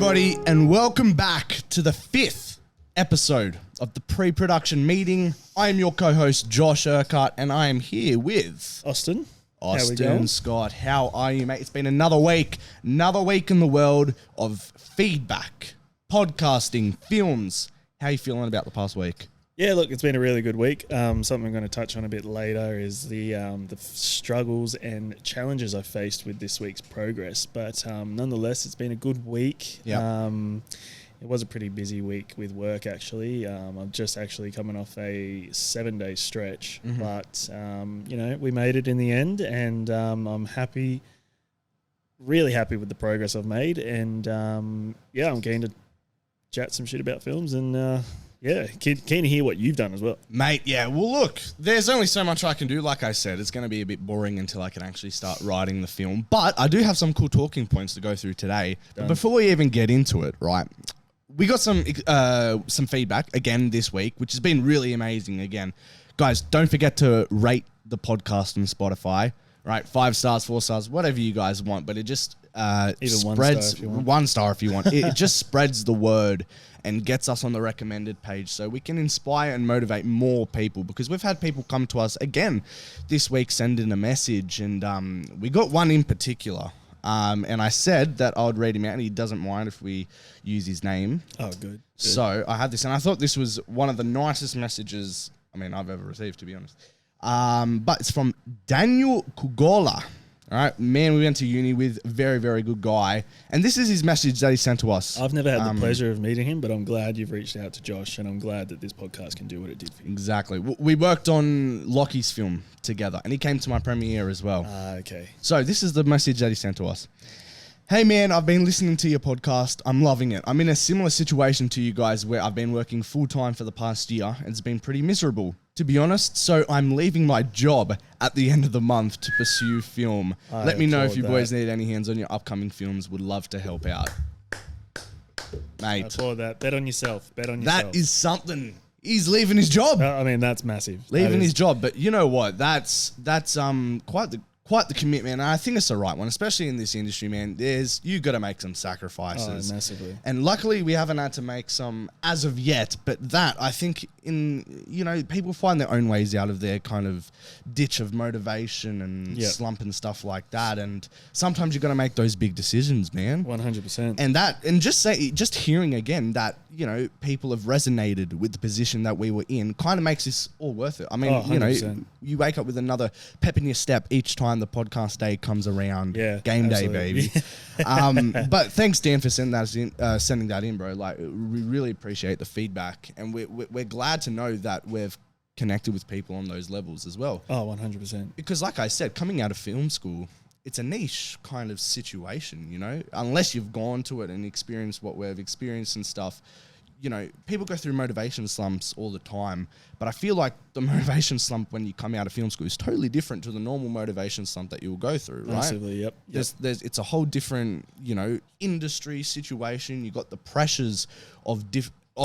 everybody, and welcome back to the 5th episode of the pre-production meeting. I am your co-host, Josh Urquhart, and I am here with... Austin, Scott. How are you, mate? It's been another week in the world of feedback, podcasting, films. How are you feeling about the past week? Yeah, look, it's been a really good week. Something I'm going to touch on a bit later is the struggles and challenges I faced with this week's progress. But nonetheless, it's been a good week. Yep. It was a pretty busy week with work, actually. I'm just actually coming off a 7-day stretch. Mm-hmm. But, we made it in the end, and I'm happy, really happy with the progress I've made. And, I'm keen to chat some shit about films and... keen to hear what you've done as well. Mate, yeah. Well, look, there's only so much I can do. Like I said, it's going to be a bit boring until I can actually start writing the film. But I do have some cool talking points to go through today. But before we even get into it, right, we got some feedback again this week, which has been really amazing again. Guys, don't forget to rate the podcast on Spotify, right? 5 stars, 4 stars, whatever you guys want. But it just spreads... 1 star if you want. It just spreads the word and gets us on the recommended page so we can inspire and motivate more people, because we've had people come to us again this week, send in a message, and we got one in particular. And I said that I would read him out, and he doesn't mind if we use his name. Oh, good. So I had this, and I thought this was one of the nicest messages, I've ever received, to be honest. But it's from Daniel Kugola. All right, man, we went to uni with, very, very good guy. And this is his message that he sent to us. I've never had the pleasure of meeting him, but I'm glad you've reached out to Josh, and I'm glad that this podcast can do what it did for you. Exactly. We worked on Lockie's film together, and he came to my premiere as well. Okay. So this is the message that he sent to us. Hey, man, I've been listening to your podcast. I'm loving it. I'm in a similar situation to you guys where I've been working full-time for the past year, and it's been pretty miserable, to be honest. So I'm leaving my job at the end of the month to pursue film. Let me know if you boys need any hands on your upcoming films. Would love to help out. Mate. I applaud that. Bet on yourself. That is something. He's leaving his job. That's massive. Leaving his job. But you know what? That's quite the commitment, and I think it's the right one, especially in this industry, man. You got to make some sacrifices. Oh, massively. And luckily, we haven't had to make some as of yet, but that, I think, people find their own ways out of their kind of ditch of motivation and slump and stuff like that, and sometimes you got to make those big decisions, man. 100%. And just hearing again that, people have resonated with the position that we were in kind of makes this all worth it. You wake up with another pep in your step each time the podcast day comes around. Yeah, game absolutely. day, baby. But thanks, Dan, for sending that in, bro. Like, we really appreciate the feedback, and we're glad to know that we've connected with people on those levels as well. Oh, 100%. Because like I said, coming out of film school, it's a niche kind of situation, unless you've gone to it and experienced what we've experienced and stuff. People go through motivation slumps all the time, but I feel like the motivation slump when you come out of film school is totally different to the normal motivation slump that you'll go through, right? Massively, yep. It's a whole different, industry situation. You got the pressures of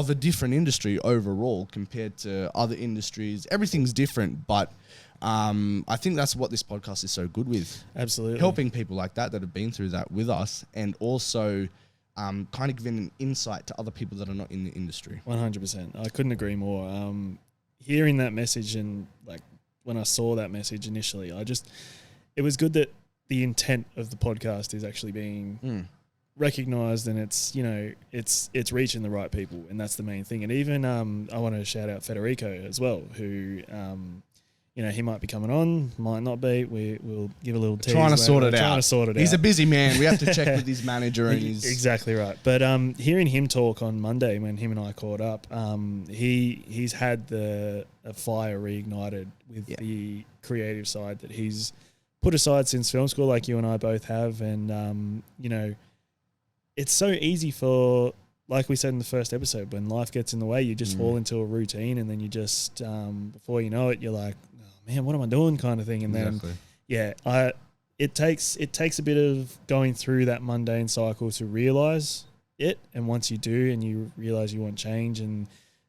a different industry overall compared to other industries. Everything's different, but I think that's what this podcast is so good with. Absolutely. Helping people like that have been through that with us, and also kind of giving an insight to other people that are not in the industry. 100%. I couldn't agree more. Hearing that message, and like when I saw that message initially, it was good that the intent of the podcast is actually being recognized, and it's reaching the right people, and that's the main thing. And even I want to shout out Federico as well, who he might be coming on, might not be. We'll give a little tease. Trying to sort it out. He's a busy man. We have to check with his manager and his... Exactly right. But hearing him talk on Monday when him and I caught up, he's had a fire reignited with the creative side that he's put aside since film school, like you and I both have. And, it's so easy for... Like we said in the first episode, when life gets in the way, you just fall into a routine, and then you just, before you know it, you're like, oh, man, what am I doing, kind of thing. And then, it takes a bit of going through that mundane cycle to realize it. And once you do, and you realize you want change, and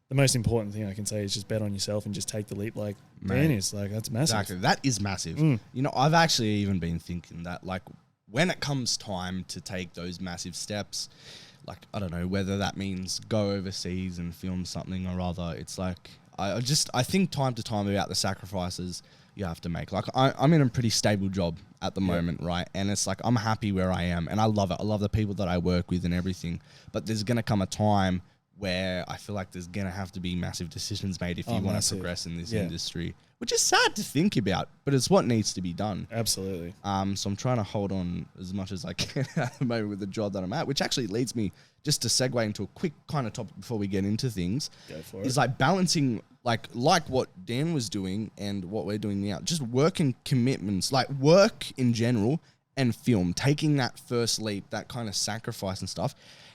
the most important thing I can say is just bet on yourself and just take the leap. Like, man, it's like, that's massive. Exactly. That is massive. I've actually even been thinking that, like, when it comes time to take those massive steps, like, I don't know whether that means go overseas and film something or other. It's like, I think time to time about the sacrifices you have to make. Like, I'm in a pretty stable job at the moment, right? And it's like, I'm happy where I am and I love it. I love the people that I work with and everything. But there's going to come a time where I feel like there's going to have to be massive decisions made if you want to progress in this industry, which is sad to think about, but it's what needs to be done. Absolutely. So I'm trying to hold on as much as I can at the moment with the job that I'm at, which actually leads me just to segue into a quick kind of topic before we get into things. Go for it. Is like balancing like what Dan was doing and what we're doing now, just work and commitments, like work in general and film, taking that first leap, that kind of sacrifice and stuff.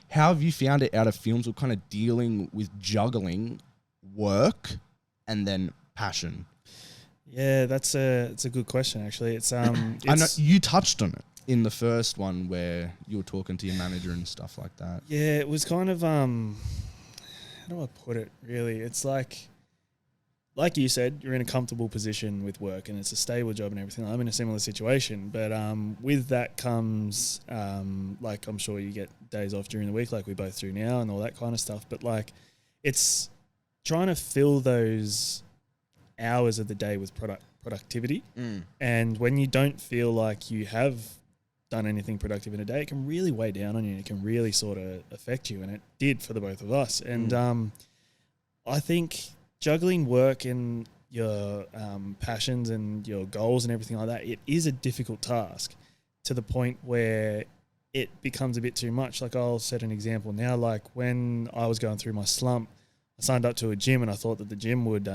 How have you found it out of films or kind of dealing with juggling work and then passion? Yeah, it's a good question actually. I know you touched on it in the first one where you were talking to your manager and stuff like that. Yeah, it was kind of how do I put it really? It's like you said, you're in a comfortable position with work and it's a stable job and everything. I'm in a similar situation, but with that comes like I'm sure you get days off during the week like we both do now and all that kind of stuff, but like it's trying to fill those hours of the day with productivity. And when you don't feel like you have done anything productive in a day, it can really weigh down on you. It can really sort of affect you, and it did for the both of us. And I think juggling work and your passions and your goals and everything like that, it is a difficult task to the point where it becomes a bit too much. Like I'll set an example now, like when I was going through my slump, I signed up to a gym and I thought that the gym would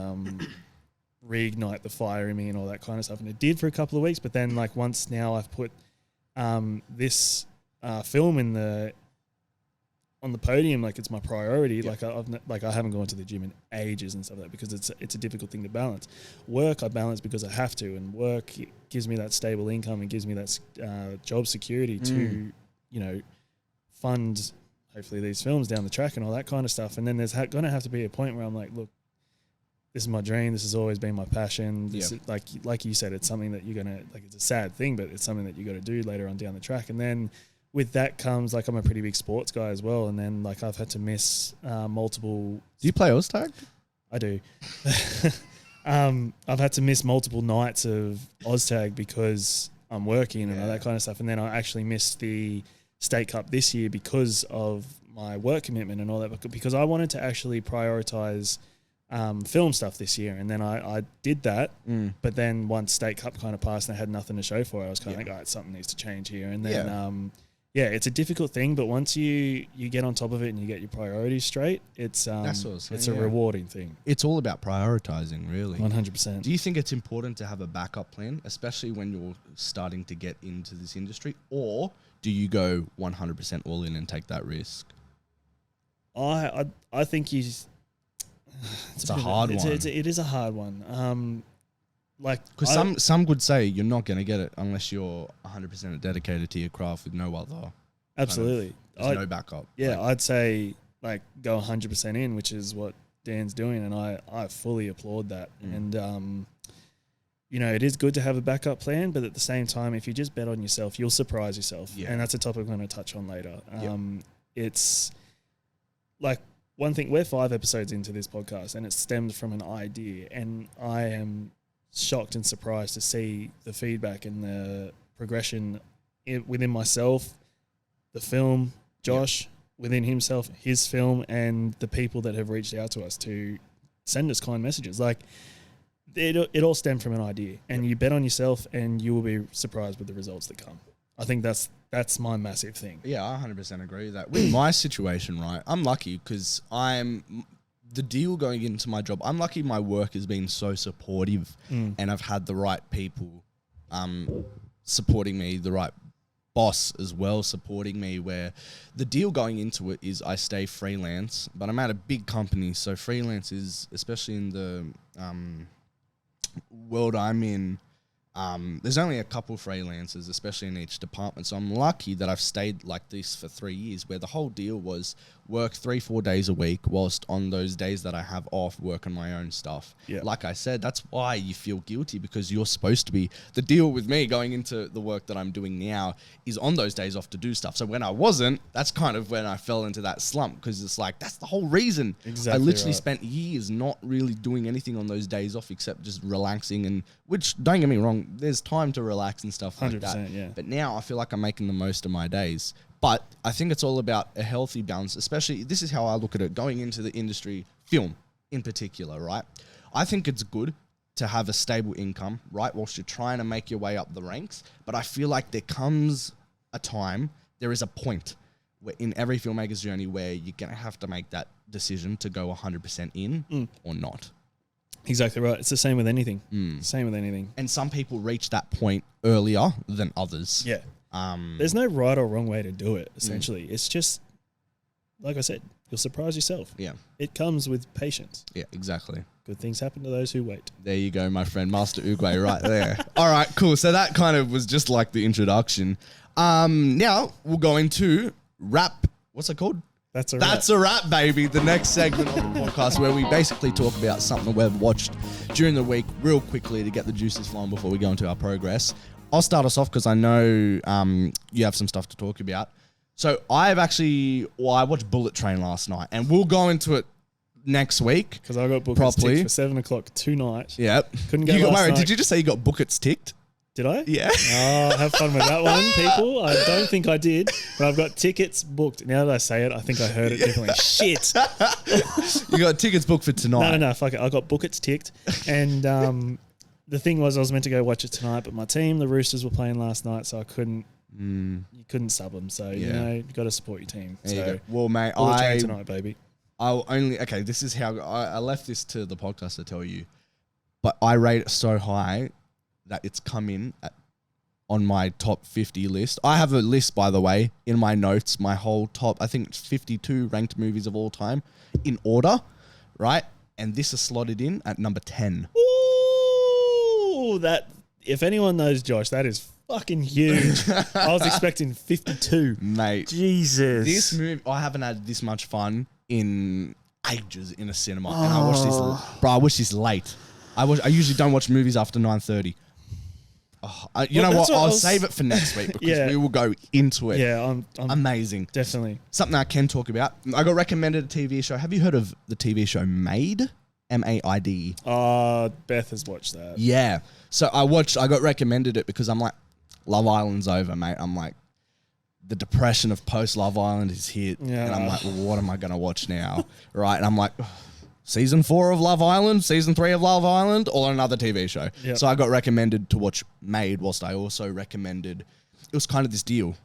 reignite the fire in me and all that kind of stuff. And it did for a couple of weeks. But then like once now I've put this film on the podium, like it's my priority. Yep. I haven't gone to the gym in ages and stuff like that because it's a difficult thing to balance. Work I balance because I have to, and work gives me that stable income and gives me that job security to, you know, fund hopefully these films down the track and all that kind of stuff. And then there's going to have to be a point where I'm like, look, this is my dream. This has always been my passion. This is, like you said, it's something that you're going to, like, it's a sad thing, but it's something that you got to do later on down the track. And then with that comes, like, I'm a pretty big sports guy as well. And then, like, I've had to miss multiple. Do you play Oztag? I do. I've had to miss multiple nights of Oztag because I'm working and all that kind of stuff. And then I actually missed the State Cup this year because of my work commitment and all that, because I wanted to actually prioritize film stuff this year, and then I did that, but then once State Cup kind of passed and I had nothing to show for it, I was kind of like, all right, something needs to change here. And then it's a difficult thing, but once you get on top of it and you get your priorities straight, it's a rewarding thing. It's all about prioritizing, really. 100%. Do you think it's important to have a backup plan, especially when you're starting to get into this industry, or do you go 100% all in and take that risk? I think it's a hard one. It is a hard one. Because some would say you're not going to get it unless you're 100% dedicated to your craft with no other. Absolutely. There's no backup. Yeah, I'd say like go 100% in, which is what Dan's doing, and I fully applaud that. And you know, it is good to have a backup plan, but at the same time, if you just bet on yourself, you'll surprise yourself. Yeah. And that's a topic I'm going to touch on later. It's like, one thing, we're 5 episodes into this podcast and it stemmed from an idea, and I am shocked and surprised to see the feedback and the progression within myself, the film, Josh, within himself, his film, and the people that have reached out to us to send us kind messages. Like, it all stemmed from an idea, and you bet on yourself and you will be surprised with the results that come. I think that's my massive thing. Yeah, I 100% agree with that. With my situation, right, I'm lucky because the deal going into my job, I'm lucky my work has been so supportive and I've had the right people supporting me, the right boss as well supporting me, where the deal going into it is I stay freelance, but I'm at a big company, so freelance is, especially in the world I'm in, There's only a couple freelancers, especially in each department. So I'm lucky that I've stayed like this for 3 years, where the whole deal was work 3-4 days a week, whilst on those days that I have off, work on my own stuff. Yeah. Like I said, that's why you feel guilty, because you're supposed to be. The deal with me going into the work that I'm doing now is on those days off to do stuff. So when I wasn't, that's kind of when I fell into that slump, because it's like, that's the whole reason. Exactly I literally right. spent years not really doing anything on those days off except just relaxing, and which, don't get me wrong, there's time to relax and stuff like that. 100%, yeah. But now I feel like I'm making the most of my days. But I think it's all about a healthy balance, especially, this is how I look at it, going into the industry, film in particular, right? I think it's good to have a stable income, right, whilst you're trying to make your way up the ranks. But I feel like there comes a time, there is a point where in every filmmaker's journey where you're going to have to make that decision to go 100% in or not. Exactly right. It's the same with anything. Same with anything. And some people reach that point earlier than others. Yeah. There's no right or wrong way to do it, essentially. It's just, like I said, you'll surprise yourself. Yeah. It comes with patience. Yeah, exactly. Good things happen to those who wait. There you go, my friend, Master Urquhart right there. All right, cool. So that kind of was just like the introduction. Now we'll go into rap. What's it called? That's a That's a wrap, baby. The next segment of the podcast where we basically talk about something we've watched during the week real quickly to get the juices flowing before we go into our progress. I'll start us off because I know you have some stuff to talk about. So I watched Bullet Train last night, and we'll go into it next week. Because I got bookets ticked for 7 o'clock tonight. Yep. Couldn't go last night. Did you just say you got bookets ticked? Did I? Yeah. Oh, have fun with that one, people. I don't think I did, but I've got tickets booked. Now that I say it, I think I heard it differently. Shit. You got tickets booked for tonight. No, fuck it. I got bookets ticked. And the thing was, I was meant to go watch it tonight, but my team, the Roosters, were playing last night, so I couldn't. You couldn't sub them, so you got to support your team. There you So go. Well, mate, Bullet Train tonight, baby. This is how I left this to the podcast to tell you, but I rate it so high that it's come in on my top 50 list. I have a list, by the way, in my notes, my whole top, I think it's 52 ranked movies of all time in order, right? And this is slotted in at number 10. Ooh, that, if anyone knows Josh, that is fucking huge. I was expecting 52. Mate. Jesus. This movie, I haven't had this much fun in ages in a cinema. And I watched this, I watched this late. I usually don't watch movies after 9:30. You know what? I'll save it for next week because we will go into it. Yeah, I'm amazing. Definitely. Something I can talk about. I got recommended a TV show. Have you heard of the TV show Made? M-A-I-D. Beth has watched that. Yeah. So I got recommended it because I'm like, Love Island's over, mate. I'm like, the depression of post Love Island is hit. Yeah. And I'm like, well, what am I going to watch now? Right. And I'm like, season 4 of Love Island, season 3 of Love Island, or another TV show. Yep. So I got recommended to watch Made, whilst I also recommended, it was kind of this deal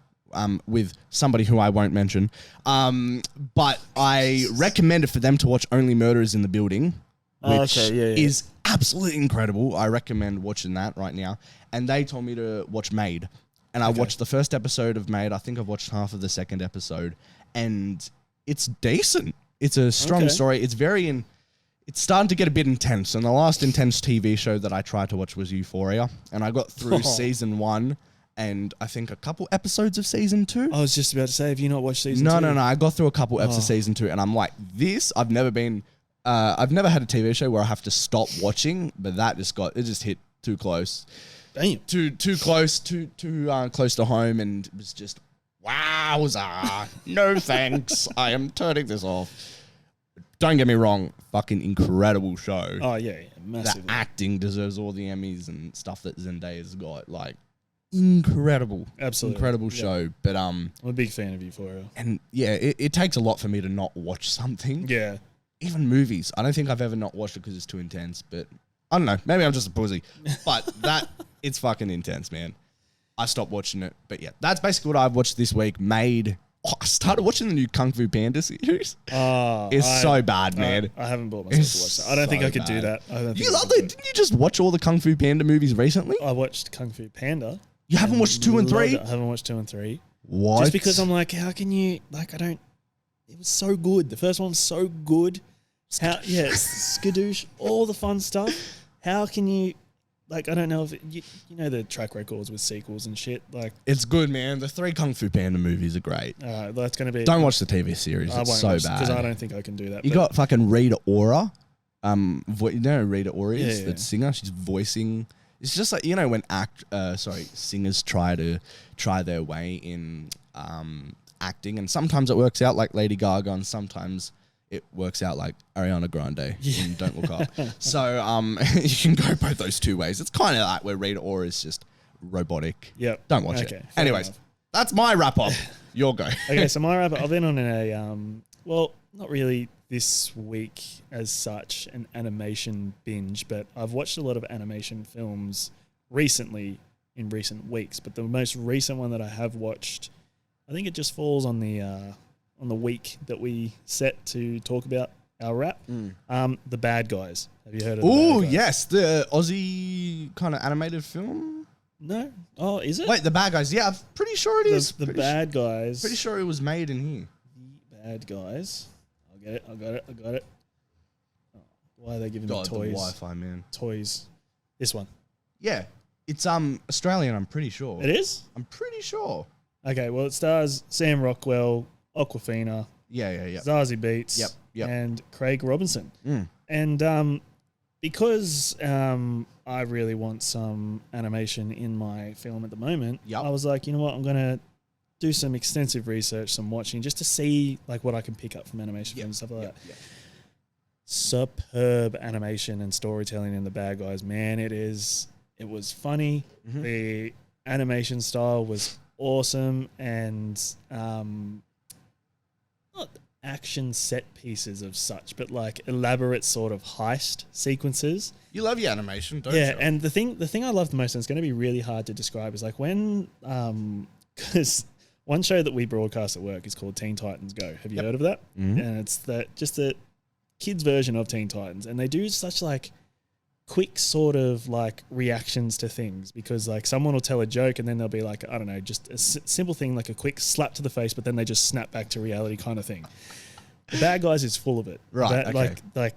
with somebody who I won't mention. But I recommended for them to watch Only Murders in the Building, which is absolutely incredible. I recommend watching that right now. And they told me to watch Made. And I watched the first episode of Made. I think I've watched half of the second episode. And it's decent. It's a strong story. It's it's starting to get a bit intense. And the last intense TV show that I tried to watch was Euphoria. And I got through season 1 and I think a couple episodes of season 2. I was just about to say, have you not watched season 2? No. I got through a couple episodes of season 2 and I'm like, I've never had a TV show where I have to stop watching, but it just hit too close. Damn. Too close, too close to home, and it was just, wowza. No thanks. I am turning this off. Don't get me wrong, fucking incredible show. Oh, yeah, massively. The acting deserves all the Emmys and stuff that Zendaya's got. Like, incredible. Absolutely. Incredible show. But I'm a big fan of Euphoria. And yeah, it takes a lot for me to not watch something. Yeah. Even movies. I don't think I've ever not watched it because it's too intense, but I don't know. Maybe I'm just a pussy. But it's fucking intense, man. I stopped watching it. But yeah, that's basically what I've watched this week. Made. Oh, I started watching the new Kung Fu Panda series. It's so bad, man. I haven't bought myself to watch that. I don't think I could do that. You love it. Didn't you just watch all the Kung Fu Panda movies recently? I watched Kung Fu Panda. You haven't watched 2 and 3? I haven't watched 2 and 3. What? Just because I'm like, how can you, like, it was so good. The first one's so good. Skadoosh, all the fun stuff. How can you, like, I don't know if you know the track records with sequels and shit. Like, It's good, man. The 3 Kung Fu Panda movies are great. that's going to be. Don't watch the TV series. It's so bad. Because I don't think I can do that. You got fucking Rita Ora. You know who Rita Ora is? Yeah. The singer. She's voicing. It's just like, you know, when singers try their way in acting, and sometimes it works out like Lady Gaga, and sometimes it works out like Ariana Grande in Don't Look Up. So you can go both those two ways. It's kind of like where Rita Ora is just robotic. Yep. Don't watch it. Anyways, enough. that's my wrap up. Your go. Okay, so my wrap up, I've been on a, well, not really this week as such, an animation binge, but I've watched a lot of animation films recently in recent weeks. But the most recent one that I have watched, I think it just falls on the week that we set to talk about our wrap. The Bad Guys. Have you heard of The Bad Oh, Guys? yes. The Aussie kind of animated film. No? Oh, is it? Wait, The Bad Guys. Yeah, I'm pretty sure it is. The Bad Guys. Pretty sure it was made in here. The Bad Guys. I got it. Oh, why are they giving me God, the toys? Wi-Fi, man. Toys. This one. Yeah. It's Australian, I'm pretty sure. It is? I'm pretty sure. Okay, well, it stars Sam Rockwell, Awkwafina, Yeah. Zazie Beetz, Yep. and Craig Robinson. Mm. And because I really want some animation in my film at the moment, Yep. I was like, you know what, I'm going to do some extensive research, some watching, just to see like what I can pick up from animation films and stuff like that. Yep. Superb animation and storytelling in The Bad Guys, man. It was funny. Mhm. The animation style was awesome, and not action set pieces of such, but like elaborate sort of heist sequences. You love your animation, don't Yeah, you? and the thing I love the most, and it's going to be really hard to describe, is like when because one show that we broadcast at work is called Teen Titans Go. Have you heard of that? Mhm. And it's just the kids version of Teen Titans, and they do such like quick sort of like reactions to things, because like someone will tell a joke and then they'll be like, I don't know, just a simple thing like a quick slap to the face, but then they just snap back to reality kind of thing. The Bad Guys is full of it. Right, okay. Like,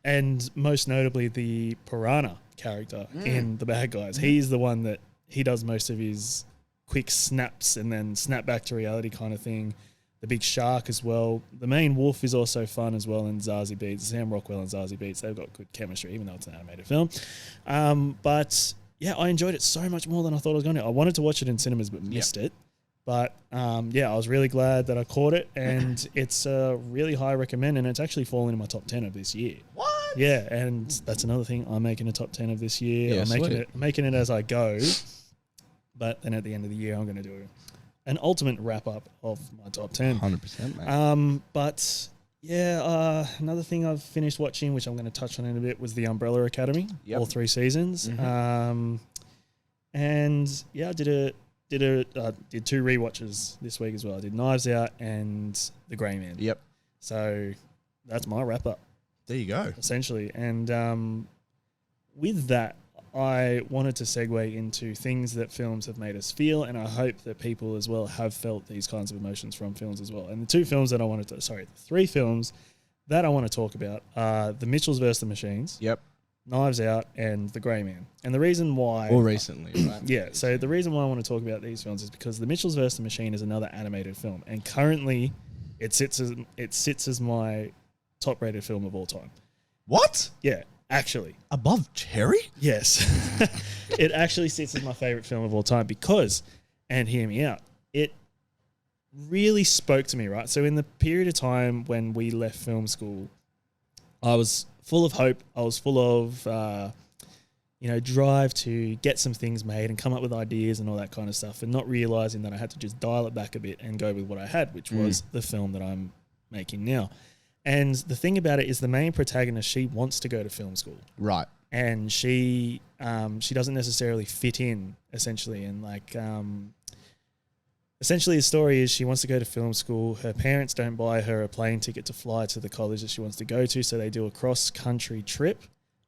and most notably the Piranha character in The Bad Guys. He's the one that he does most of his quick snaps and then snap back to reality kind of thing. The big shark as well. The main wolf is also fun as well, and Zazie Beetz, Sam Rockwell and Zazie Beetz, they've got good chemistry, even though it's an animated film. But yeah, I enjoyed it so much more than I thought I was going to. I wanted to watch it in cinemas but missed it. But yeah, I was really glad that I caught it, and it's a really high recommend, and it's actually fallen in my top 10 of this year. What? Yeah, and that's another thing. I'm making a top 10 of this year. Yeah, I'm making it as I go. But then at the end of the year, I'm going to do an ultimate wrap up of my top 10. 100%, mate. But yeah, another thing I've finished watching, which I'm going to touch on in a bit, was The Umbrella Academy, all 3 seasons. Mm-hmm. And yeah, I did 2 rewatches this week as well. I did Knives Out and The Grey Man. Yep. So that's my wrap up, There you go. essentially. And with that, I wanted to segue into things that films have made us feel, and I hope that people as well have felt these kinds of emotions from films as well. And the 3 films that I want to talk about are The Mitchells vs. the Machines, Yep. Knives Out, and The Grey Man. And the reason why... Or recently, right? Yeah, so the reason why I want to talk about these films is because The Mitchells vs. the Machine is another animated film, and currently it sits as my top-rated film of all time. What? Yeah, actually. Above Cherry? Yes. It actually sits as my favorite film of all time because, and hear me out, it really spoke to me, right? So in the period of time when we left film school, I was full of hope. I was full of, drive to get some things made and come up with ideas and all that kind of stuff, and not realizing that I had to just dial it back a bit and go with what I had, which was the film that I'm making now. And the thing about it is the main protagonist, she wants to go to film school. Right. And she doesn't necessarily fit in, essentially. And essentially the story is she wants to go to film school. Her parents don't buy her a plane ticket to fly to the college that she wants to go to, so they do a cross-country trip.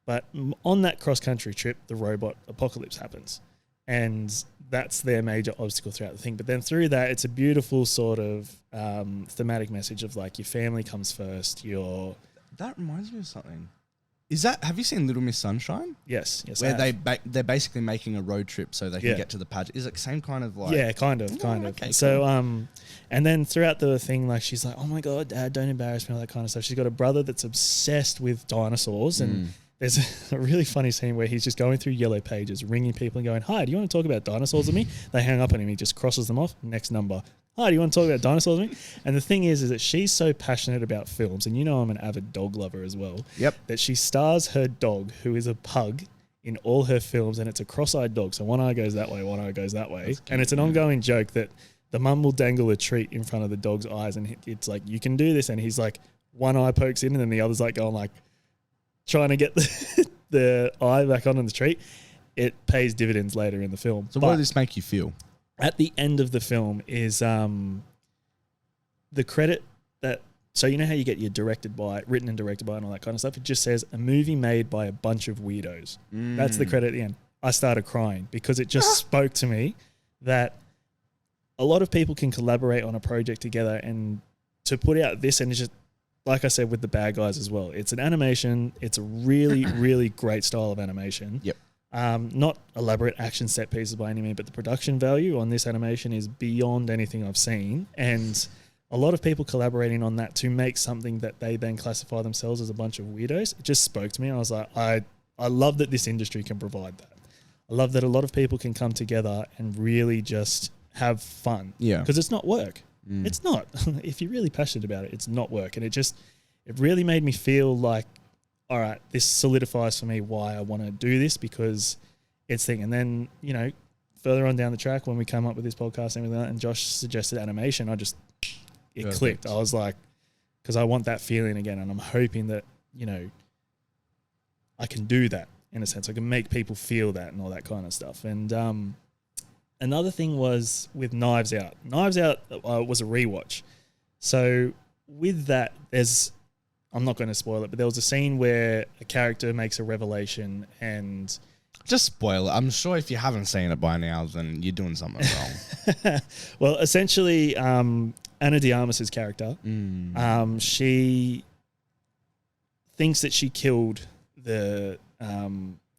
But on that cross-country trip, the robot apocalypse happens. And that's their major obstacle throughout the thing. But then through that, it's a beautiful sort of thematic message of like your family comes first. That reminds me of something. Have you seen Little Miss Sunshine? Yes. Where they're basically making a road trip so they can get to the pageant. Is it the same kind of like? Yeah, kind of. Okay, so, cool. And then throughout the thing, like she's like, "Oh my God, Dad, don't embarrass me," all that kind of stuff. She's got a brother that's obsessed with dinosaurs, and there's a really funny scene where he's just going through yellow pages, ringing people and going, "Hi, do you want to talk about dinosaurs with me?" They hang up on him. He just crosses them off. Next number. "Hi, do you want to talk about dinosaurs with me?" And the thing is that she's so passionate about films, and I'm an avid dog lover as well. Yep. That she stars her dog, who is a pug, in all her films, and it's a cross-eyed dog. So one eye goes that way, one eye goes that way. And it's an ongoing joke that the mum will dangle a treat in front of the dog's eyes, and it's like, "You can do this." And he's like, one eye pokes in, and then the other's like going like, trying to get the eye back on the treat. It pays dividends later in the film. So what does this make you feel? At the end of the film is the credit that, so you know how you get your written and directed by and all that kind of stuff? It just says a movie made by a bunch of weirdos. That's the credit at the end. I started crying because it just spoke to me that a lot of people can collaborate on a project together, and to put out this, and it's just, like I said, with the bad guys as well. It's an animation. It's a really, really great style of animation. Yep. Not elaborate action set pieces by any means, but the production value on this animation is beyond anything I've seen. And a lot of people collaborating on that to make something that they then classify themselves as a bunch of weirdos. It just spoke to me. I was like, I love that this industry can provide that. I love that a lot of people can come together and really just have fun. Yeah. Because it's not work. It's not. If you're really passionate about it, it's not work. And it really made me feel like, all right, this solidifies for me why I want to do this, because it's thing. And then, further on down the track when we come up with this podcast and everything like that, and Josh suggested animation, it clicked. I was like, because I want that feeling again, and I'm hoping that, I can do that in a sense. I can make people feel that and all that kind of stuff. And another thing was with Knives Out. Knives Out was a rewatch. So with that, I'm not going to spoil it, but there was a scene where a character makes a revelation and... Just spoil it. I'm sure if you haven't seen it by now, then you're doing something wrong. Well, essentially, Anna de Armas's character, she thinks that she killed the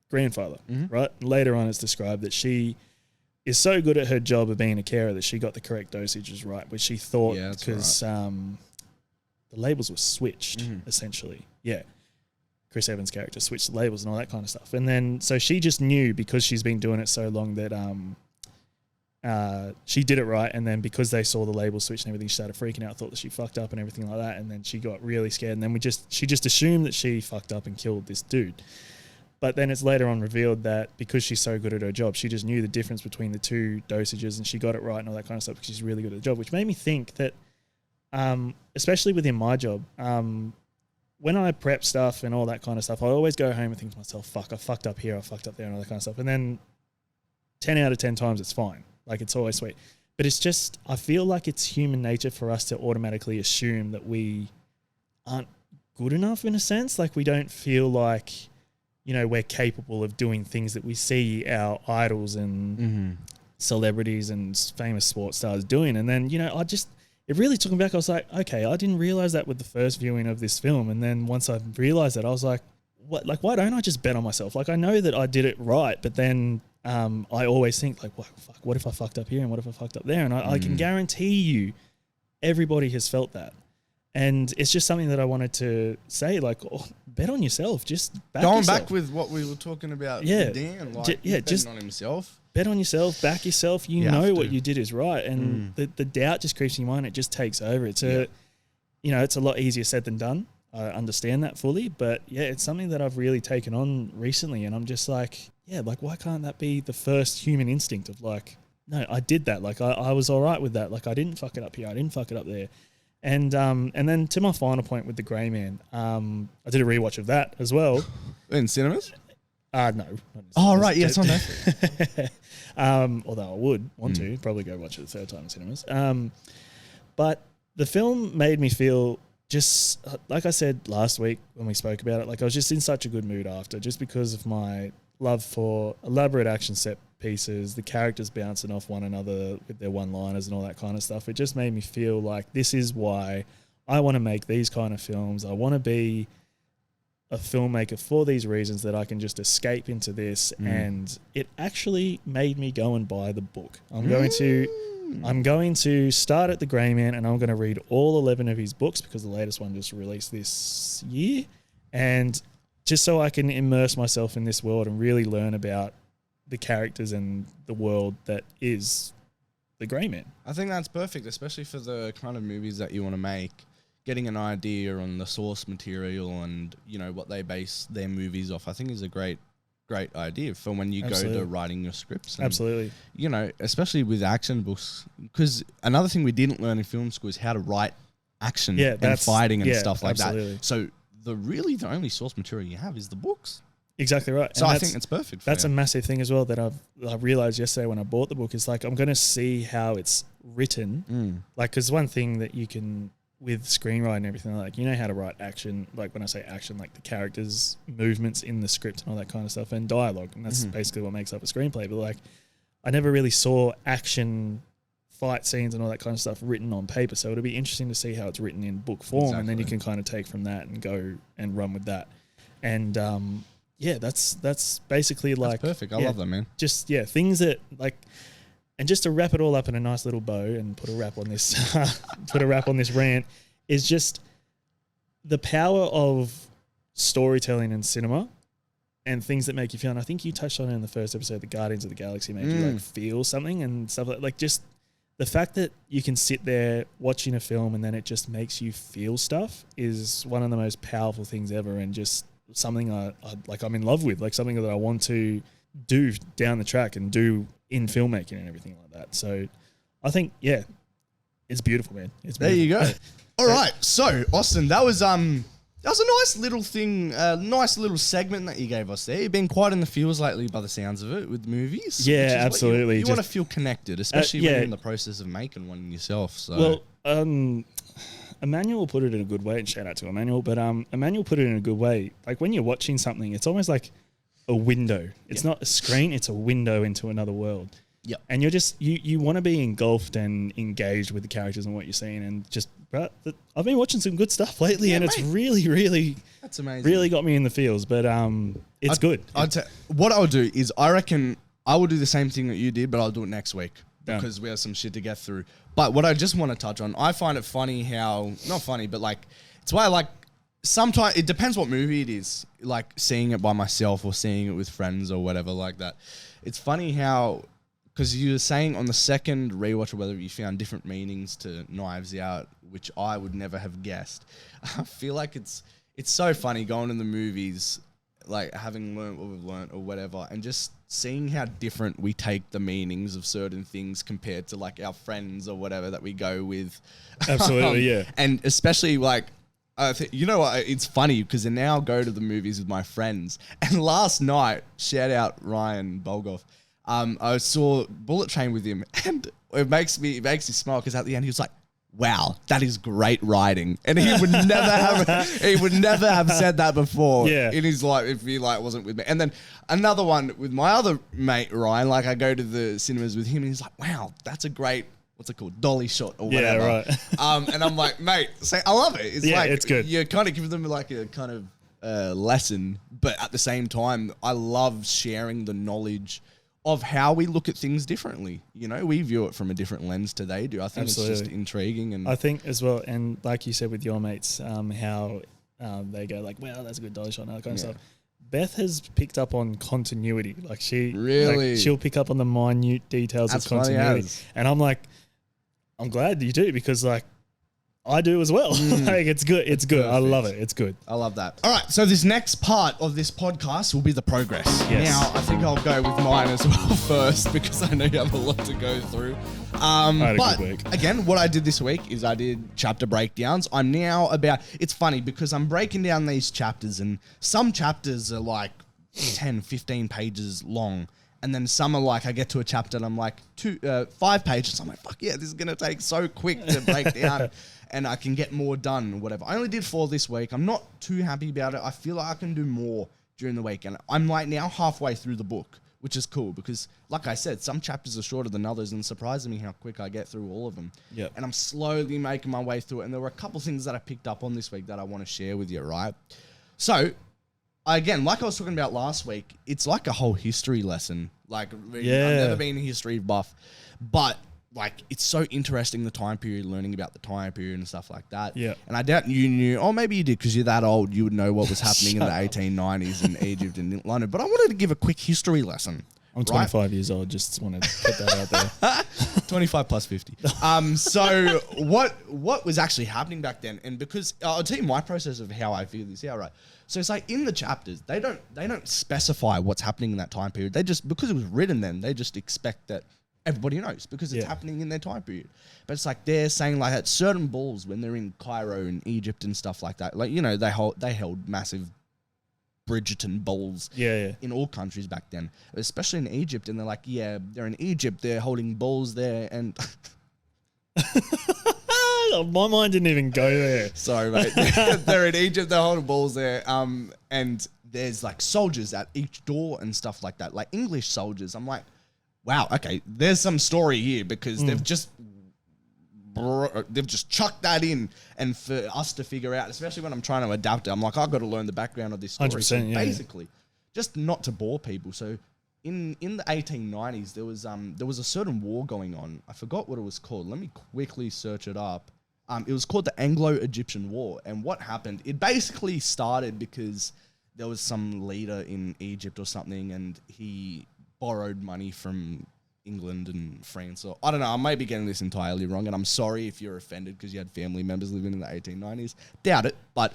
grandfather, right? Later on, it's described that she is so good at her job of being a carer that she got the correct dosages right, which she thought because the labels were switched, essentially. Yeah. Chris Evans' character switched the labels and all that kind of stuff. And then, so she just knew, because she's been doing it so long, that she did it right. And then because they saw the labels switch and everything, she started freaking out, thought that she fucked up and everything like that. And then she got really scared. And then she just assumed that she fucked up and killed this dude. But then it's later on revealed that because she's so good at her job, she just knew the difference between the two dosages and she got it right and all that kind of stuff because she's really good at the job, which made me think that, especially within my job, when I prep stuff and all that kind of stuff, I always go home and think to myself, fuck, I fucked up here, I fucked up there and all that kind of stuff. And then 10 out of 10 times it's fine. Like, it's always sweet. But it's just, I feel like it's human nature for us to automatically assume that we aren't good enough in a sense. Like, we don't feel like, we're capable of doing things that we see our idols and celebrities and famous sports stars doing. And then, it really took me back. I was like, okay, I didn't realize that with the first viewing of this film. And then once I realized that, I was like, what? Like, why don't I just bet on myself? Like, I know that I did it right, but then I always think like, what if I fucked up here and what if I fucked up there? And I can guarantee you everybody has felt that. And it's just something that I wanted to say, like, bet on yourself. Just back yourself. Back with what we were talking about with Dan, like, just on himself. Bet on yourself, back yourself. You know what you did is right. And the doubt just creeps in your mind. It just takes over. It's it's a lot easier said than done. I understand that fully. But, it's something that I've really taken on recently. And I'm just like, why can't that be the first human instinct of like, no, I did that. Like, I was all right with that. Like, I didn't fuck it up here. I didn't fuck it up there. And then to my final point with The Grey Man, I did a rewatch of that as well. In cinemas? No. Oh, right. Yes, on Netflix. Although I would want to probably go watch it the third time in cinemas. But the film made me feel just, like I said last week when we spoke about it, like I was just in such a good mood after, just because of my love for elaborate action set pieces, the characters bouncing off one another with their one-liners and all that kind of stuff. It just made me feel like this is why I want to make these kind of films. I want to be a filmmaker for these reasons, that I can just escape into this. And it actually made me go and buy the book. I'm going to start at The Grey Man, and I'm going to read all 11 of his books, because the latest one just released this year. And just so I can immerse myself in this world and really learn about the characters and the world that is The Grey Man. I think that's perfect, especially for the kind of movies that you want to make. Getting an idea on the source material and, you know, what they base their movies off, I think is a great idea for when you go to writing your scripts. And, Absolutely. you know, especially with action books, because another thing we didn't learn in film school is how to write action and fighting and stuff like that. So the only source material you have is the books. Exactly right. So I think it's perfect for That's you. a massive thing as well that I realized yesterday when I bought the book, is like, I'm going to see how it's written. Like, because one thing that you can, with screenwriting and everything, like, you know how to write action, like when I say action, like the characters' movements in the script and all that kind of stuff, and dialogue, and that's basically what makes up a screenplay. But like, I never really saw action fight scenes and all that kind of stuff written on paper, so it'll be interesting to see how it's written in book form, and then you can kind of take from that and go and run with that. And yeah, that's basically like, that's perfect. I love that, man. Just things that like. And just to wrap it all up in a nice little bow and put a wrap on this rant, is just the power of storytelling and cinema and things that make you feel. And I think you touched on it in the first episode, the Guardians of the Galaxy make you like feel something and stuff like just the fact that you can sit there watching a film and then it just makes you feel stuff is one of the most powerful things ever, and just something I'm in love with, like something that I want to do down the track and do in filmmaking and everything like that. So I think, it's beautiful, man. It's beautiful. There you go. All right. So Austin, that was a nice little thing, nice little segment that you gave us there. You've been quite in the feels lately by the sounds of it with movies. Yeah, absolutely. You want to feel connected, especially when you're in the process of making one yourself. So. Well, Emmanuel put it in a good way, and shout out to Emmanuel, but Emmanuel put it in a good way. Like when you're watching something, it's almost like a window. It's not a screen, it's a window into another world. Yep. And you're just, you want to be engulfed and engaged with the characters and what you're seeing, and just, I've been watching some good stuff lately, and it's really, really, that's amazing. Really got me in the feels, but it's good. What I'll do is, I reckon I will do the same thing that you did, but I'll do it next week because we have some shit to get through. But what I just want to touch on, I find it funny how, not funny, but like, it's why I like, sometimes it depends what movie it is, like seeing it by myself or seeing it with friends or whatever like that. It's funny how, because you were saying on the second rewatch or whether you found different meanings to Knives Out, which I would never have guessed. I feel like it's so funny going to the movies, like having learned what we've learned or whatever, and just seeing how different we take the meanings of certain things compared to like our friends or whatever that we go with. Absolutely, yeah. And especially like, you know what? It's funny because I now go to the movies with my friends. And last night, shout out Ryan Bolgoff, I saw Bullet Train with him, and it makes me smile because at the end he was like, "Wow, that is great writing," and he would never have said that before in his life if he like wasn't with me. And then another one with my other mate Ryan, like I go to the cinemas with him, and he's like, "Wow, that's a great." What's it called? Dolly shot or whatever. Yeah, right. And I'm like, mate, I love it. It's like, it's good. You kind of give them like a kind of lesson, but at the same time, I love sharing the knowledge of how we look at things differently. You know, we view it from a different lens to they do. I think it's just intriguing. And I think as well, and like you said with your mates, how they go like, wow, that's a good dolly shot and all that kind of stuff. Beth has picked up on continuity. Like she'll pick up on the minute details of continuity. And I'm like, I'm glad you do, because like I do as well. Like it's good. It's good. Perfect. I love it. It's good. I love that. All right. So this next part of this podcast will be the progress. Yes. Now I think I'll go with mine as well first, because I know you have a lot to go through. But again, what I did this week is I did chapter breakdowns. I'm now it's funny because I'm breaking down these chapters, and some chapters are like 10, 15 pages long. And then some are like, I get to a chapter and I'm like 5 pages. I'm like, fuck yeah, this is going to take so quick to break down and I can get more done or whatever. I only did 4 this week. I'm not too happy about it. I feel like I can do more during the week. And I'm like now halfway through the book, which is cool because like I said, some chapters are shorter than others, and surprising me how quick I get through all of them. Yep. And I'm slowly making my way through it. And there were a couple things that I picked up on this week that I want to share with you, right? So again, like I was talking about last week, it's like a whole history lesson. Like, I've never been a history buff, but like, it's so interesting, the time period, learning about the time period and stuff like that. Yeah. And I doubt you knew, or maybe you did because you're that old, you would know what was happening in the 1890s in Egypt and London. But I wanted to give a quick history lesson. I'm 25 years old. Just want to put that out there. 25 plus 50. So what was actually happening back then? And because I'll tell you my process of how I figure this out, right? So it's like in the chapters, they don't specify what's happening in that time period. They just, because it was written then, they just expect that everybody knows because it's happening in their time period. But it's like they're saying like at certain balls when they're in Cairo and Egypt and stuff like that, like, you know, they held massive Bridgerton bowls in all countries back then, especially in Egypt. And they're like, yeah, they're in Egypt, they're holding bowls there. And my mind didn't even go there. Sorry, mate. They're in Egypt, they're holding balls there. And there's like soldiers at each door and stuff like that, like English soldiers. I'm like, wow, okay, there's some story here because they've just chucked that in, and for us to figure out, especially when I'm trying to adapt it, I'm like, I've got to learn the background of this story. 100%, so basically, just not to bore people. So in the 1890s, there was a certain war going on. I forgot what it was called. Let me quickly search it up. It was called the Anglo-Egyptian War. And what happened? It basically started because there was some leader in Egypt or something, and he borrowed money from England and France, or I don't know, I may be getting this entirely wrong, and I'm sorry if you're offended because you had family members living in the 1890s. Doubt it, but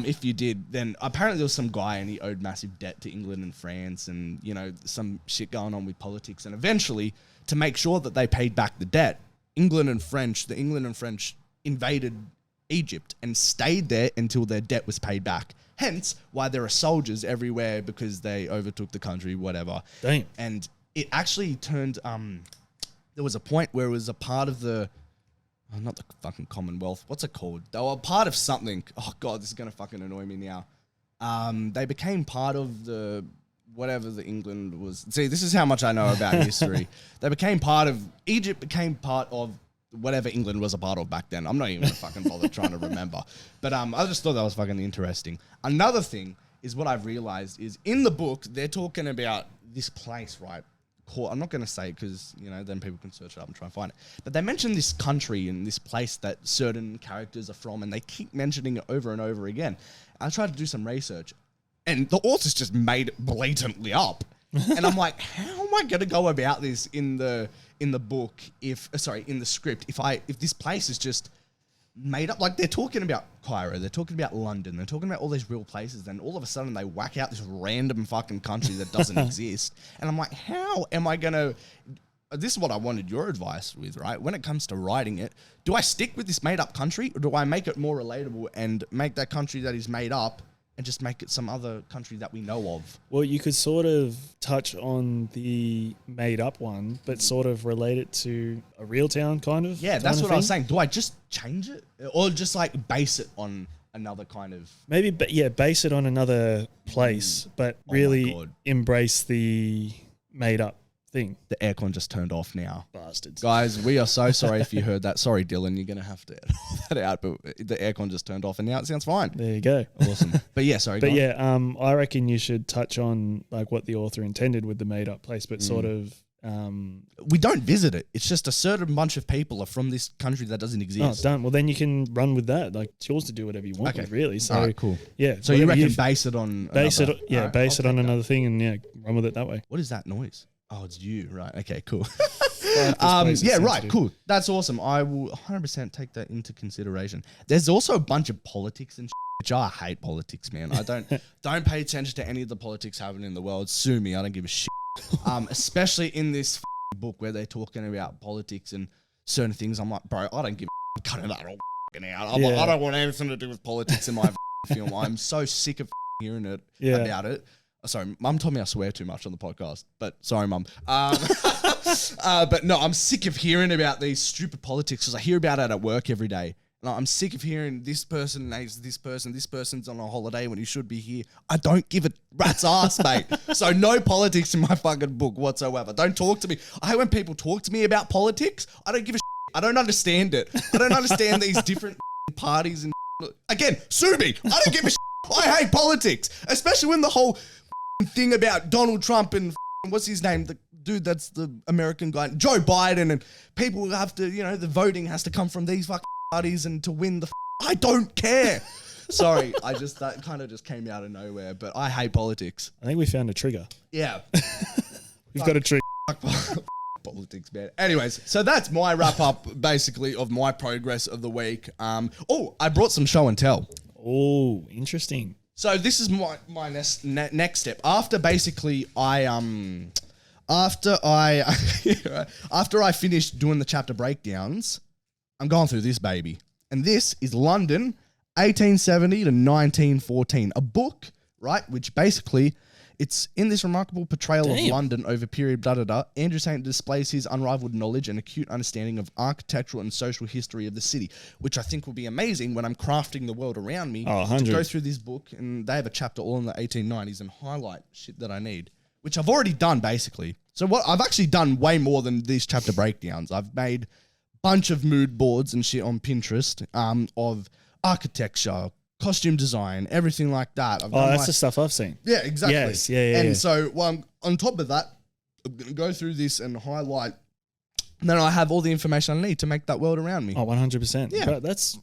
if you did, then apparently there was some guy and he owed massive debt to England and France, and, you know, some shit going on with politics, and eventually, to make sure that they paid back the debt, the England and French invaded Egypt and stayed there until their debt was paid back. Hence why there are soldiers everywhere, because they overtook the country, whatever. Damn. And it actually turned, there was a point where it was a part of the, not the fucking Commonwealth, what's it called? They were a part of something. Oh God, this is going to fucking annoy me now. They became part of the, whatever the England was. See, this is how much I know about history. Egypt became part of whatever England was a part of back then. I'm not even going to fucking bother trying to remember. But I just thought that was fucking interesting. Another thing is what I've realized is in the book, they're talking about this place, right? I'm not going to say because, you know, then people can search it up and try and find it. But they mention this country and this place that certain characters are from, and they keep mentioning it over and over again. I tried to do some research, and the authors just made it blatantly up. And I'm like, how am I going to go about this in the book in the script if this place is just made up? Like, they're talking about Cairo, they're talking about London, they're talking about all these real places, then all of a sudden they whack out this random fucking country that doesn't exist. And I'm like, how am I going to... This is what I wanted your advice with, right? When it comes to writing it, do I stick with this made up country, or do I make it more relatable and make that country that is made up and just make it some other country that we know of? Well, you could sort of touch on the made up one, but sort of relate it to a real town kind of. Yeah, that's what I was saying. Do I just change it, or just like base it on another kind of... Maybe, base it on another place, but really embrace the made up thing. The aircon just turned off now. Bastards. Guys, we are so sorry if you heard that. Sorry, Dylan, you're going to have to edit all that out, but the aircon just turned off and now it sounds fine. There you go. Awesome. But yeah, sorry. But yeah, I reckon you should touch on like what the author intended with the made up place, but sort of... we don't visit it. It's just a certain bunch of people are from this country that doesn't exist. Oh, done. Well, then you can run with that. Like, it's yours to do whatever you want with, really. So, all right, cool. Yeah. So you reckon base it on... Base it on another thing and run with it that way. What is that noise? Oh, it's you. Right. Okay, cool. Yeah, right. Cool. That's awesome. I will 100% take that into consideration. There's also a bunch of politics and which I hate politics, man. I don't pay attention to any of the politics happening in the world. Sue me. I don't give a shit. Especially in this book where they're talking about politics and certain things. I'm like, bro, I don't give a cutting that all out. I'm like, I don't want anything to do with politics in my film. I'm so sick of hearing it about it. Sorry, Mum told me I swear too much on the podcast, but sorry, Mum. But no, I'm sick of hearing about these stupid politics because I hear about it at work every day. And I'm sick of hearing this person hates this person's on a holiday when he should be here. I don't give a rat's ass, mate. So no politics in my fucking book whatsoever. Don't talk to me. I hate when people talk to me about politics. I don't give a shit. I don't understand it. I don't understand these different parties and again, sue me. I don't give a shit. I hate politics, especially when the whole thing about Donald Trump and what's his name, the dude that's the American guy, Joe Biden, and people have to, the voting has to come from these parties and to win the. I don't care. Sorry, that kind of just came out of nowhere, but I hate politics. I think we found a trigger. Yeah. We've got a trigger. Politics, man. Anyways, so that's my wrap up, basically, of my progress of the week. I brought some show and tell. Oh, interesting. So this is my next step. After basically after I finished doing the chapter breakdowns, I'm going through this baby. And this is London, 1870 to 1914. A book, right, which basically... It's in this remarkable portrayal of London over period, Andrew Saint displays his unrivaled knowledge and acute understanding of architectural and social history of the city, which I think will be amazing when I'm crafting the world around me to go through this book. And they have a chapter all in the 1890s and highlight shit that I need, which I've already done basically. So I've actually done way more than these chapter breakdowns. I've made a bunch of mood boards and shit on Pinterest of architecture, costume design, everything like that. That's the stuff I've seen. Yeah, exactly. Yes, yeah. And so on top of that, I'm going to go through this and highlight, and then I have all the information I need to make that world around me. Oh, 100%. Yeah. But that's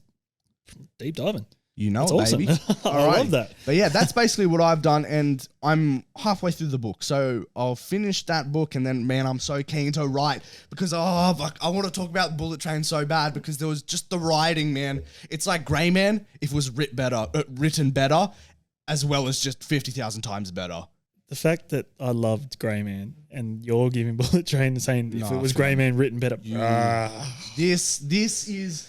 deep diving. That's awesome. Baby. I love that. But yeah, that's basically what I've done, and I'm halfway through the book. So I'll finish that book, and then, man, I'm so keen to write because, I want to talk about Bullet Train so bad because there was just the writing, man. It's like Grey Man if it was written better, as well as just 50,000 times better. The fact that I loved Grey Man and you're giving Bullet Train and saying if it was Grey Man written better. This is...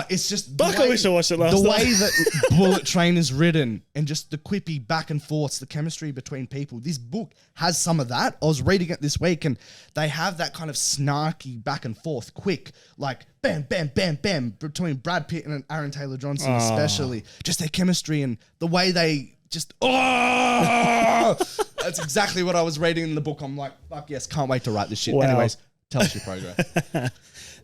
it's just... I wish I watched it last night. The way that Bullet Train is written and just the quippy back and forths, the chemistry between people. This book has some of that. I was reading it this week and they have that kind of snarky back and forth, quick, like bam, bam, bam, bam, between Brad Pitt and Aaron Taylor-Johnson especially. Just their chemistry and the way they just... That's exactly what I was reading in the book. I'm like, fuck yes, can't wait to write this shit. Wow. Anyways, tell us your progress.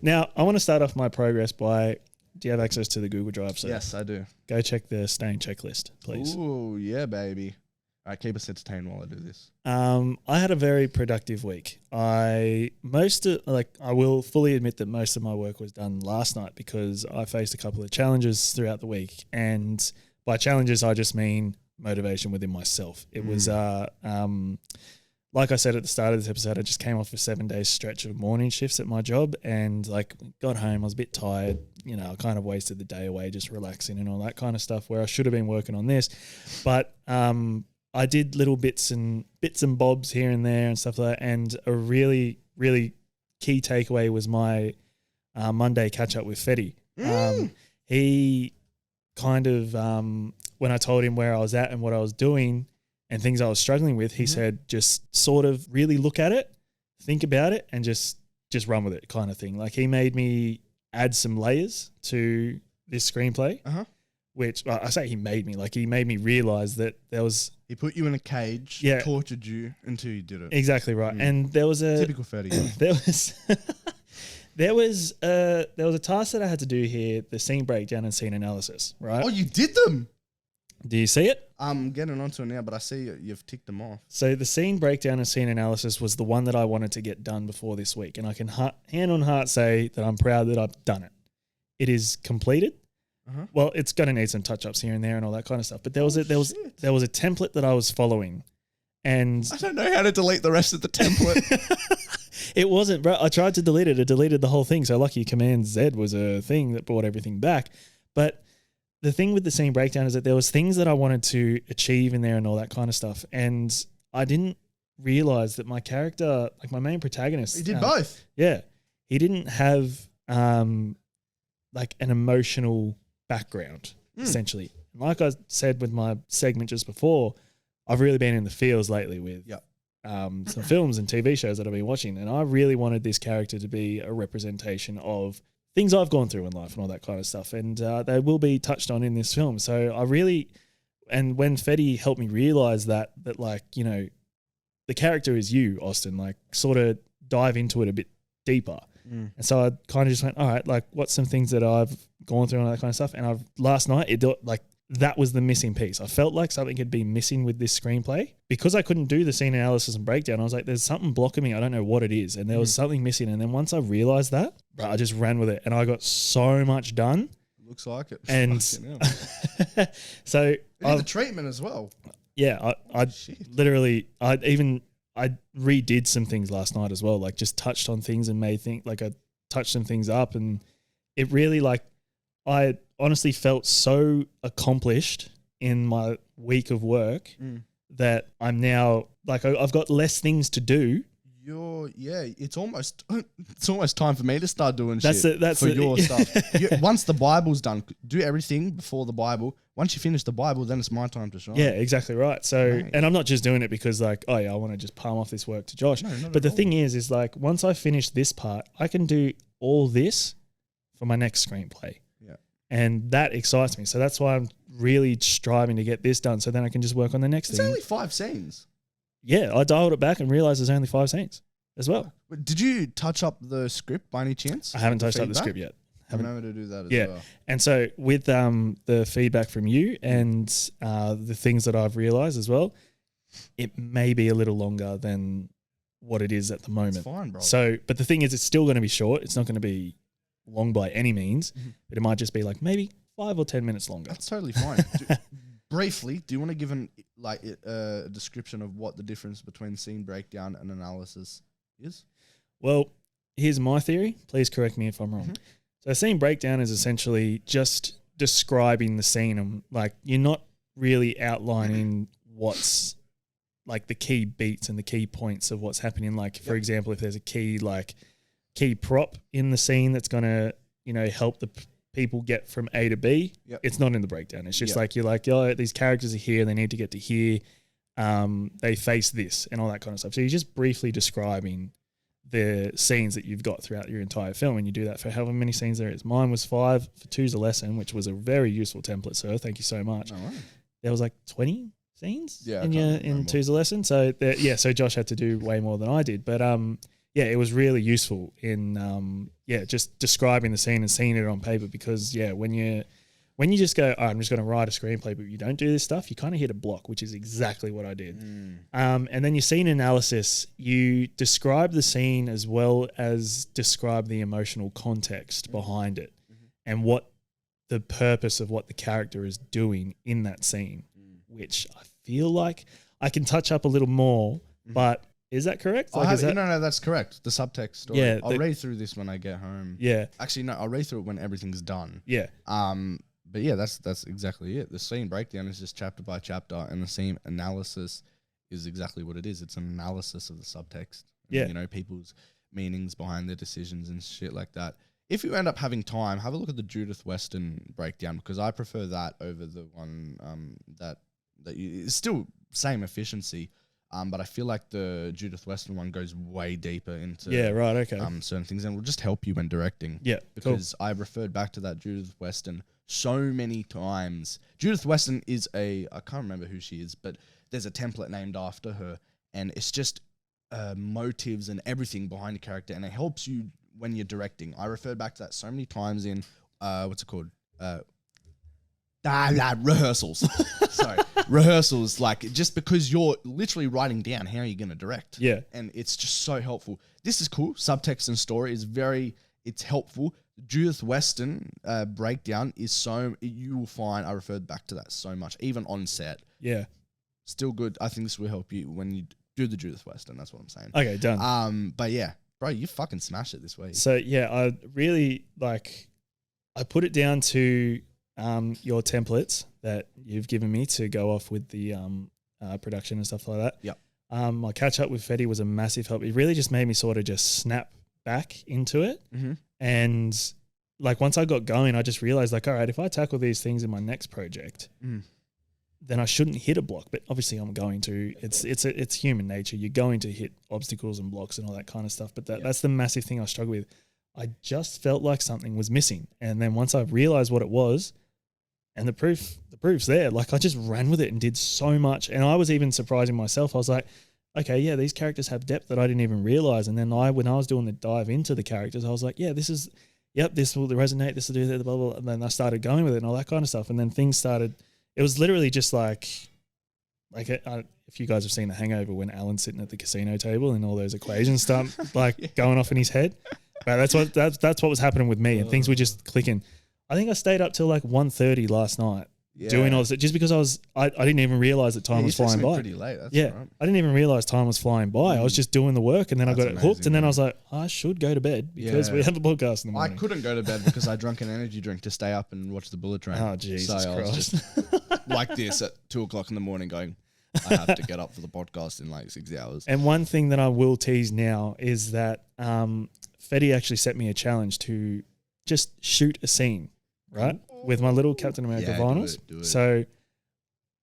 Now, I want to start off my progress by, do you have access to the Google Drive? Yes, I do. Go check the stain checklist, please. Ooh, yeah, baby. All right, keep us entertained while I do this. I had a very productive week. I will fully admit that most of my work was done last night because I faced a couple of challenges throughout the week. And by challenges, I just mean motivation within myself. It was... like I said at the start of this episode, I just came off a 7-day stretch of morning shifts at my job and got home. I was a bit tired. I kind of wasted the day away just relaxing and all that kind of stuff where I should have been working on this. But I did little bits and bobs here and there and stuff like that. And a really, really key takeaway was my Monday catch up with Fetty. He kind of, when I told him where I was at and what I was doing, and things I was struggling with, he said, just sort of really look at it, think about it, and just run with it kind of thing. Like he made me add some layers to this screenplay, which I say he made me realize that there was... He put you in a cage, tortured you until you did it. Exactly right. And there was a... Typical Fetty. There was a task that I had to do here, the scene breakdown and scene analysis, right? Oh, you did them? Do you see it? I'm getting onto it now, but I see you've ticked them off. So the scene breakdown and scene analysis was the one that I wanted to get done before this week. And I can hand on heart say that I'm proud that I've done it. It is completed. Well, it's going to need some touch-ups here and there and all that kind of stuff. But there was a template that I was following. And I don't know how to delete the rest of the template. It wasn't, bro. I tried to delete it. It deleted the whole thing. So lucky Command Z was a thing that brought everything back. But... the thing with the scene breakdown is that there was things that I wanted to achieve in there and all that kind of stuff. And I didn't realize that my character, like my main protagonist. He did both. Yeah. He didn't have like an emotional background, essentially. Like I said with my segment just before, I've really been in the feels lately with some films and TV shows that I've been watching. And I really wanted this character to be a representation of things I've gone through in life and all that kind of stuff. And they will be touched on in this film. So I really, and when Fetty helped me realize that like, the character is you, Austin, like sort of dive into it a bit deeper. And so I kind of just went, all right, like what's some things that I've gone through and all that kind of stuff. And last night, that was the missing piece. I felt like something had been missing with this screenplay because I couldn't do the scene analysis and breakdown. I was like, there's something blocking me. I don't know what it is. And there was something missing. And then once I realized that, I just ran with it and I got so much done. Looks like it. And so the treatment as well. Yeah, I literally, I redid some things last night as well. Like just touched on things and I touched some things up, and it really I honestly felt so accomplished in my week of work that I'm now I've got less things to do. It's almost time for me to start doing your stuff. Once the Bible's done, do everything before the Bible. Once you finish the Bible, then it's my time to shine. Yeah, exactly right. So, and I'm not just doing it because I want to just palm off this work to Josh. No, but the thing is once I finish this part, I can do all this for my next screenplay. Yeah. And that excites me. So that's why I'm really striving to get this done so then I can just work on the next thing. It's only 5 scenes. Yeah, I dialed it back and realized there's only 5 scenes as well. Did you touch up the script by any chance? I haven't touched up the script yet. Remember to do that as well. And so with the feedback from you and the things that I've realized as well, it may be a little longer than what it is at the moment. It's fine, bro. So, but the thing is, it's still going to be short. It's not going to be long by any means, but it might just be maybe 5 or 10 minutes longer. That's totally fine. Briefly, do you want to give a description of what the difference between scene breakdown and analysis is? Well, here's my theory. Please correct me if I'm wrong. So a scene breakdown is essentially just describing the scene, and you're not really outlining what's the key beats and the key points of what's happening. For example, if there's a key prop in the scene that's going to, help the people get from A to B, it's not in the breakdown. It's just these characters are here, they need to get to here, they face this and all that kind of stuff. So you're just briefly describing the scenes that you've got throughout your entire film, and you do that for however many scenes there is. Mine was 5 for 2's a lesson, which was a very useful template, sir. Thank you so much. There was 20 scenes in 2's a lesson. So so Josh had to do way more than I did. But it was really useful in just describing the scene and seeing it on paper, because when you just go, I'm just going to write a screenplay, but you don't do this stuff, you kind of hit a block, which is exactly what I did. And then your scene analysis, you describe the scene as well as describe the emotional context behind it and what the purpose of what the character is doing in that scene, which I feel like I can touch up a little more, but is that correct? No, that's correct. The subtext story. Yeah, I'll read through this when I get home. Yeah. Actually, no, I'll read through it when everything's done. Yeah. But yeah, that's exactly it. The scene breakdown is just chapter by chapter, and the scene analysis is exactly what it is. It's an analysis of the subtext. And, people's meanings behind their decisions and shit like that. If you end up having time, have a look at the Judith Weston breakdown, because I prefer that over the one that it's still same efficiency. But I feel like the Judith Weston one goes way deeper into certain things, and will just help you when directing. Yeah, because I referred back to that Judith Weston so many times. Judith Weston is I can't remember who she is, but there's a template named after her, and it's just motives and everything behind the character, and it helps you when you're directing. I referred back to that so many times in what's it called? Rehearsals. Sorry. Rehearsals, just because you're literally writing down how you're going to direct. Yeah. And it's just so helpful. This is cool. Subtext and story is it's helpful. Judith Weston breakdown is you will find, I referred back to that so much, even on set. Yeah. Still good. I think this will help you when you do the Judith Weston. That's what I'm saying. Okay, done. But yeah, bro, you fucking smashed it this week. So yeah, I really I put it down to your templates that you've given me to go off with the production and stuff like that. Yep. My catch up with Fetty was a massive help. It really just made me sort of just snap back into it. And once I got going, I just realized all right, if I tackle these things in my next project, then I shouldn't hit a block. But obviously I'm going to. It's human nature. You're going to hit obstacles and blocks and all that kind of stuff. But that's the massive thing I struggle with. I just felt like something was missing. And then once I realized what it was, and the proof's there. I just ran with it and did so much. And I was even surprising myself. I was like, okay, yeah, these characters have depth that I didn't even realize. And then when I was doing the dive into the characters, I was like, yeah, this will resonate, this will do that, blah, blah, blah. And then I started going with it and all that kind of stuff. And then things started, it was literally just like if you guys have seen The Hangover when Alan's sitting at the casino table and all those equations start like going off in his head. But that's what was happening with me, and things were just clicking. I think I stayed up till like 1:30 last night doing all this, just because I didn't even realize that time was flying by. Pretty late. That's right. I didn't even realize time was flying by. I was just doing the work, and then I got it hooked, and then I was like, I should go to bed because we have a podcast in the morning. I couldn't go to bed because I drank an energy drink to stay up and watch the Bullet Train. Oh, Jesus so Christ. I was just like this at 2:00 in the morning going, I have to get up for the podcast in like 6 hours. And one thing that I will tease now is that Fetty actually set me a challenge to just shoot a scene, right? With my little Captain America vinyls. Do it. So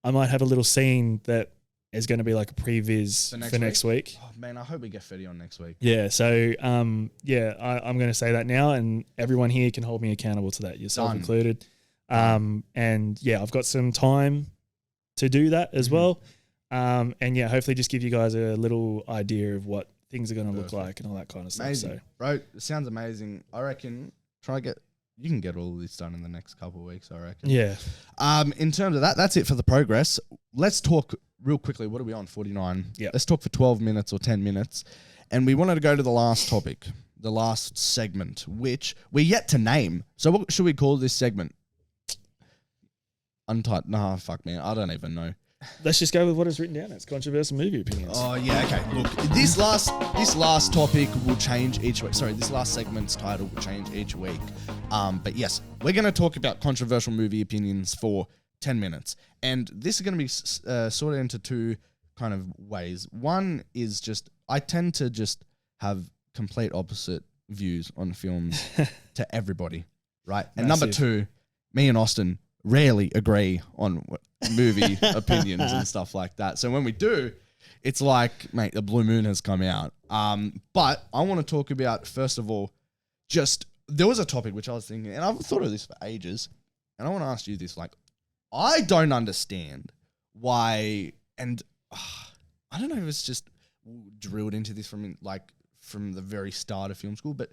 I might have a little scene that is going to be like a previs for next week. Oh, man, I hope we get Fetty on next week. Yeah, so I'm going to say that now, and everyone here can hold me accountable to that, yourself included. And yeah, I've got some time to do that as well. And yeah, hopefully just give you guys a little idea of what things are going to look like and all that kind of stuff. Amazing. So, bro, it sounds amazing. I reckon you can get all of this done in the next couple of weeks, I reckon. Yeah. In terms of that, that's it for the progress. Let's talk real quickly. What are we on? 49. Yeah. Let's talk for 12 minutes or 10 minutes. And we wanted to go to the last topic, the last segment, which we're yet to name. So what should we call this segment? Untitled. Nah, fuck, man. I don't even know. Let's just go with what is written down. It's controversial movie opinions. Oh, yeah, okay. Look, this last topic will change each week. Sorry, this last segment's title will change each week. But yes, we're going to talk about controversial movie opinions for 10 minutes. And this is going to be sorted into two kind of ways. One is just, I tend to just have complete opposite views on films to everybody, right? And number two, me and Austin rarely agree on movie opinions and stuff like that. So when we do, it's like, mate, the blue moon has come out. But I want to talk about, first of all, just, there was a topic which I was thinking, and I've thought of this for ages, and I want to ask you this, like, I don't understand why, and I don't know if it's just drilled into this from the very start of film school, but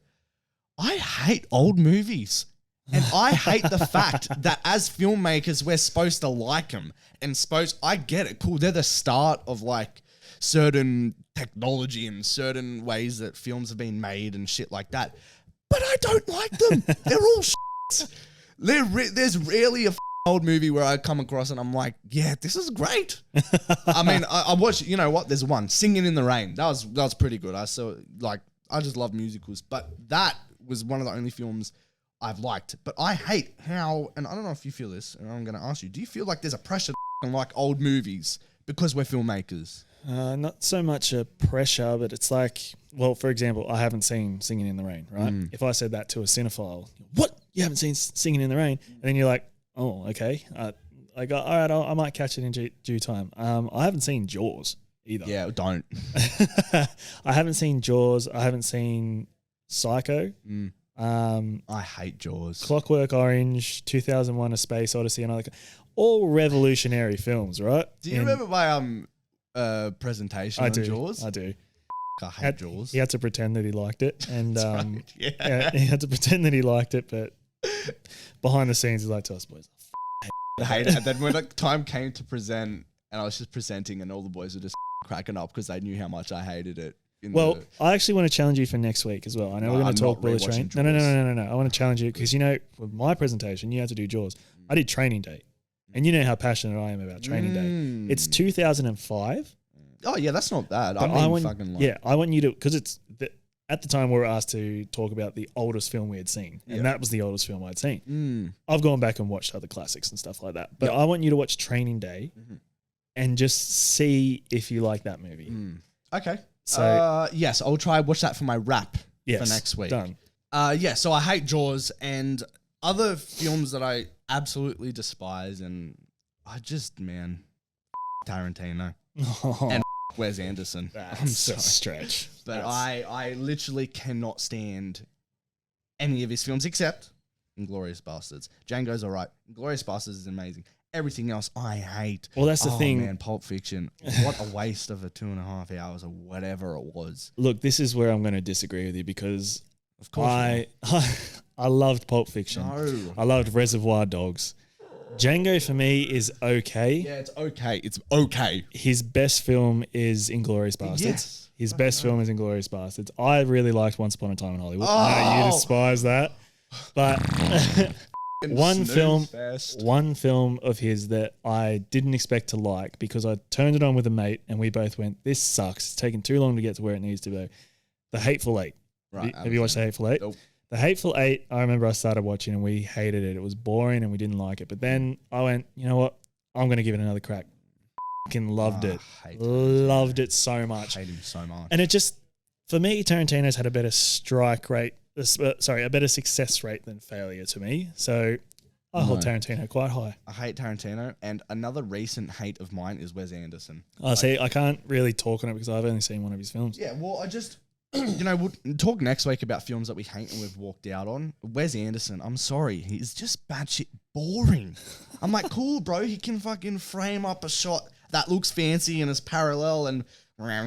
I hate old movies. And I hate the fact that as filmmakers, we're supposed to like them. And I get it, cool. They're the start of like certain technology and certain ways that films have been made and shit like that. But I don't like them. They're all shit. There's rarely a old movie where I come across and I'm like, yeah, this is great. I mean, I watched, you know what? There's one, Singing in the Rain. That was pretty good. I just love musicals. But that was one of the only films I've liked, but I hate how, and I don't know if you feel this, and I'm going to ask you, do you feel like there's a pressure to like old movies because we're filmmakers? Not so much a pressure, but it's like, well, for example, I haven't seen Singing in the Rain, right? If I said that to a cinephile, what? You haven't seen Singing in the Rain? And then you're like, oh, okay. I go, all right, I might catch it in due time. I haven't seen Jaws either. Yeah, don't. I haven't seen Jaws. I haven't seen Psycho. I hate Jaws. Clockwork Orange, 2001: A Space Odyssey, and all revolutionary films, right? Do you remember my presentation on Jaws? I do. I hate Jaws. He had to pretend that he liked it, and right, yeah. He had to pretend that he liked it, but behind the scenes, he's like to us boys, I hate it. And then when the time came to present, and I was just presenting, and all the boys were just cracking up because they knew how much I hated it. I actually want to challenge you for next week as well. I know we're going to talk Bullet Train. No. I want to challenge you because, you know, with my presentation, you had to do Jaws. I did Training Day. And you know how passionate I am about Training Day. It's 2005. Oh, yeah, that's not bad. I want you to, because at the time we were asked to talk about the oldest film we had seen. And that was the oldest film I'd seen. I've gone back and watched other classics and stuff like that. But I want you to watch Training Day and just see if you like that movie. Okay. So yes, I'll try watch that for my wrap for next week. Done. So I hate Jaws and other films that I absolutely despise, and I just Tarantino and Wes Anderson. I'm so stretch, but I literally cannot stand any of his films except Inglourious Bastards. Django's alright. Inglourious Bastards is amazing. Everything else I hate. Well, that's the thing. Man, Pulp Fiction. What a waste of 2.5 hours or whatever it was. Look, this is where I'm going to disagree with you because of course I loved Pulp Fiction. No. I loved Reservoir Dogs. Django for me is okay. Yeah, it's okay. It's okay. His best film is Inglourious Basterds. Yes. His best film is Inglourious Basterds. I really liked Once Upon a Time in Hollywood. Oh. I know you despise that. But one film of his that I didn't expect to like because I turned it on with a mate and we both went, this sucks. It's taken too long to get to where it needs to go. The Hateful Eight. Right. Have you watched The Hateful Eight? Nope. The Hateful Eight, I remember I started watching and we hated it. It was boring and we didn't like it. But then I went, you know what? I'm going to give it another crack. Fucking loved it. Loved it so much. I hate him so much. And it just, for me, Tarantino's had a better strike rate, a better success rate than failure to me. So I hold Tarantino quite high. I hate Tarantino. And another recent hate of mine is Wes Anderson. See, I can't really talk on it because I've only seen one of his films. Yeah, well, I just... we'll talk next week about films that we hate and we've walked out on. Wes Anderson, I'm sorry, he's just batshit boring. I'm like, cool, bro, he can fucking frame up a shot that looks fancy and is parallel and... No,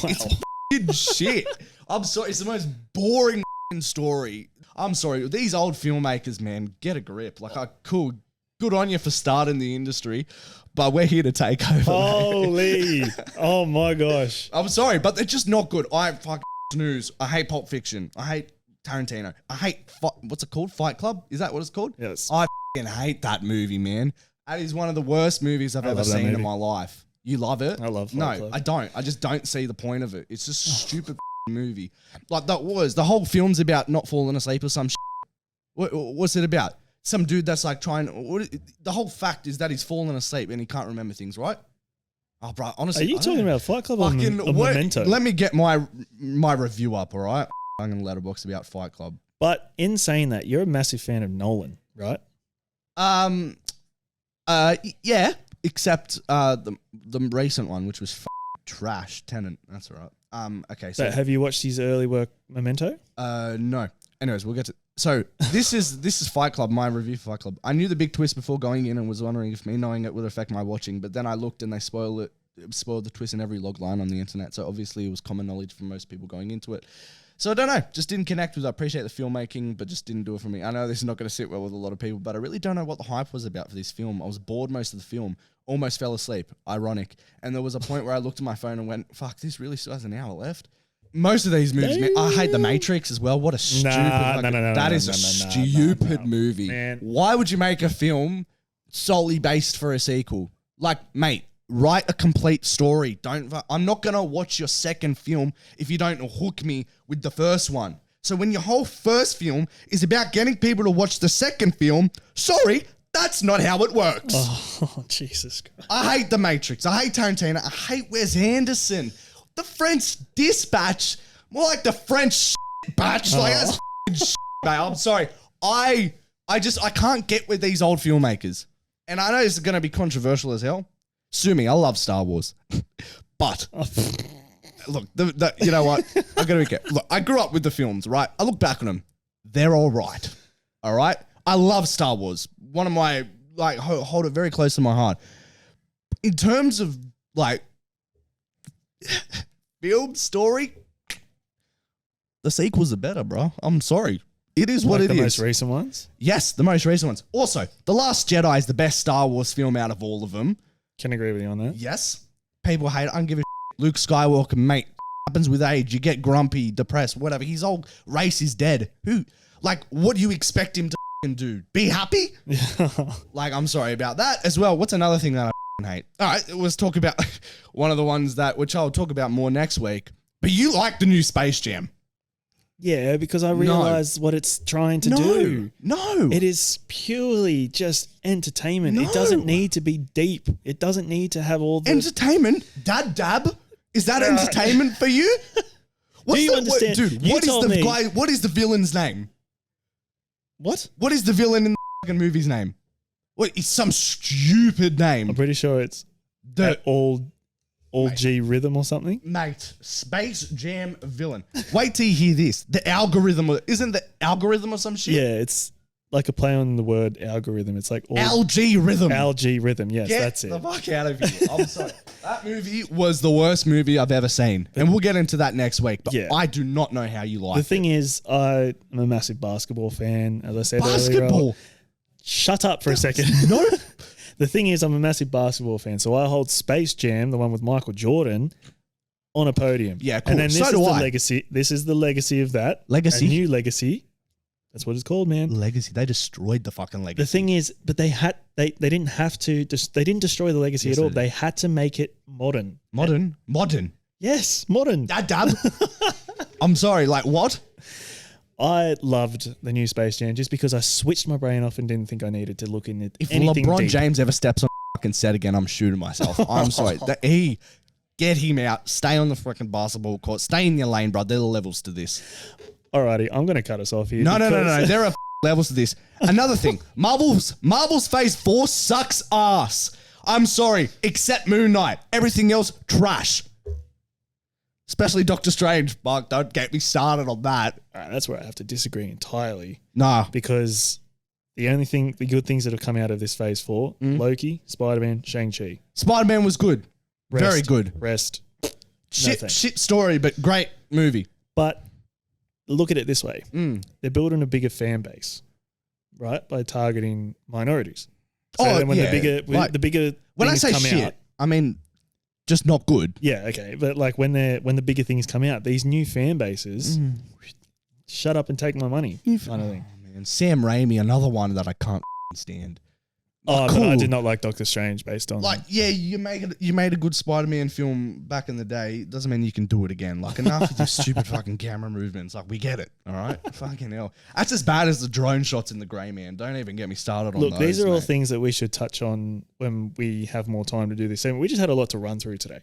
it's fucking shit. I'm sorry, it's the most boring story. I'm sorry, these old filmmakers, man, get a grip. Like, cool, good on you for starting the industry, but we're here to take over. Holy. Oh my gosh. I'm sorry, but they're just not good. I fucking snooze. I hate Pulp Fiction. I hate Tarantino. I hate, what's it called? Fight Club? Is that what it's called? Yes. I fucking hate that movie, man. That is one of the worst movies I've ever seen in my life. You love it? I love Fight Club. No, I don't. I just don't see the point of it. It's just a stupid movie. Like the whole film's about not falling asleep or some shit. What's it about? Some dude that's like the whole fact is that he's fallen asleep and he can't remember things, right? Oh, bro, honestly. Are you talking about Fight Club or Memento? Let me get my review up, all right? I'm going to letterbox about Fight Club. But in saying that, you're a massive fan of Nolan, right? Yeah, except the recent one, which was trash, Tenet. That's all right. Okay. So have you watched his early work, Memento? No. Anyways, we'll get to... So this is Fight Club, my review for Fight Club. I knew the big twist before going in and was wondering if me knowing it would affect my watching, but then I looked and they spoiled the twist in every log line on the internet, so obviously it was common knowledge for most people going into it. So I don't know, just didn't connect with it. I appreciate the filmmaking, but just didn't do it for me. I know this is not going to sit well with a lot of people, but I really don't know what the hype was about for this film. I was bored most of the film, almost fell asleep, ironic. And there was a point where I looked at my phone and went, fuck, this really still has an hour left. Most of these movies, man, I hate The Matrix as well. What a stupid... That is a stupid movie. Man. Why would you make a film solely based for a sequel? Like, mate, write a complete story. I'm not going to watch your second film if you don't hook me with the first one. So when your whole first film is about getting people to watch the second film, sorry, that's not how it works. Oh, Jesus Christ. I hate The Matrix. I hate Tarantino. I hate Wes Anderson. The French Dispatch, more like the French batch. Like that's shit, mate. I'm sorry. I can't get with these old filmmakers. And I know this is going to be controversial as hell. Sue me. I love Star Wars. But look, you know what? I got to be careful. Look, I grew up with the films, right? I look back on them. They're all right. All right? I love Star Wars. One of my, hold it very close to my heart. In terms of, film story, the sequels are better, bro. I'm sorry. It is what it is. The most recent ones? Yes, the most recent ones. Also, The Last Jedi is the best Star Wars film out of all of them. Can agree with you on that. Yes. People hate it. I don't give a shit. Luke Skywalker, mate, happens with age. You get grumpy, depressed, whatever. His whole race is dead. What do you expect him to do? Be happy? I'm sorry about that as well. What's another thing that I hate? All right, let's talk about one of the ones which I'll talk about more next week. But you like the new Space Jam. Yeah, because I realize what it's trying to do. No. It is purely just entertainment. No. It doesn't need to be deep. It doesn't need to have all the... Entertainment? Dab? Is that entertainment for you? Do you understand? Dude, what is the villain's name? What? What is the villain in the fucking movie's name? What? It's some stupid name. I'm pretty sure it's all G Rhythm or something. Mate, Space Jam villain. Wait till you hear this. The algorithm. Isn't the algorithm or some shit? Yeah, it's like a play on the word algorithm. It's like Algae Rhythm. Algae Rhythm, yes, that's it. Get the fuck out of here. I'm sorry. That movie was the worst movie I've ever seen. And we'll get into that next week. But I do not know how you like it. The thing is, I'm a massive basketball fan, as I said earlier. Basketball? Shut up for a second. No. The thing is, I'm a massive basketball fan, so I hold Space Jam, the one with Michael Jordan, on a podium. Yeah, cool. And then this So is do the I. legacy. This is the legacy of that. Legacy? A new legacy. That's what it's called, man. Legacy. They destroyed the fucking legacy. The thing is, but they didn't have to. They didn't destroy the legacy Yes, at all. they did. They had to make it modern. Modern. Yes, modern. Dab. I'm sorry. Like what? I loved the new Space Jam just because I switched my brain off and didn't think I needed to look in it. If anything LeBron deep. James ever steps on fucking set again, I'm shooting myself. I'm sorry. Get him out. Stay on the freaking basketball court. Stay in your lane, bro. There are levels to this. Alrighty, I'm going to cut us off here. No. There are levels to this. Another thing. Marvel's Phase 4 sucks ass. I'm sorry. Except Moon Knight. Everything else, trash. Especially Doctor Strange. Mark, don't get me started on that. Alright, that's where I have to disagree entirely. Nah. Because the good things that have come out of this Phase 4, Loki, Spider-Man, Shang-Chi. Spider-Man was good. Very good. Rest. Shit story, but great movie. But look at it this way. They're building a bigger fan base, right? By targeting minorities. So then when the bigger when I things say come shit, out, I mean just not good. yeah, okay. But like when the bigger things come out, these new fan bases, shut up and take my money kind of thing. Man, Sam Raimi, another one that I can't stand. Oh, cool. but I did not like Doctor Strange based on you made a good Spider-Man film back in the day. Doesn't mean you can do it again. Like enough with your stupid fucking camera movements. Like we get it, all right? Fucking hell, that's as bad as the drone shots in The Grey Man. Don't even get me started on. Look, those, these are all mate. things that we should touch on when we have more time to do this. And we just had a lot to run through today,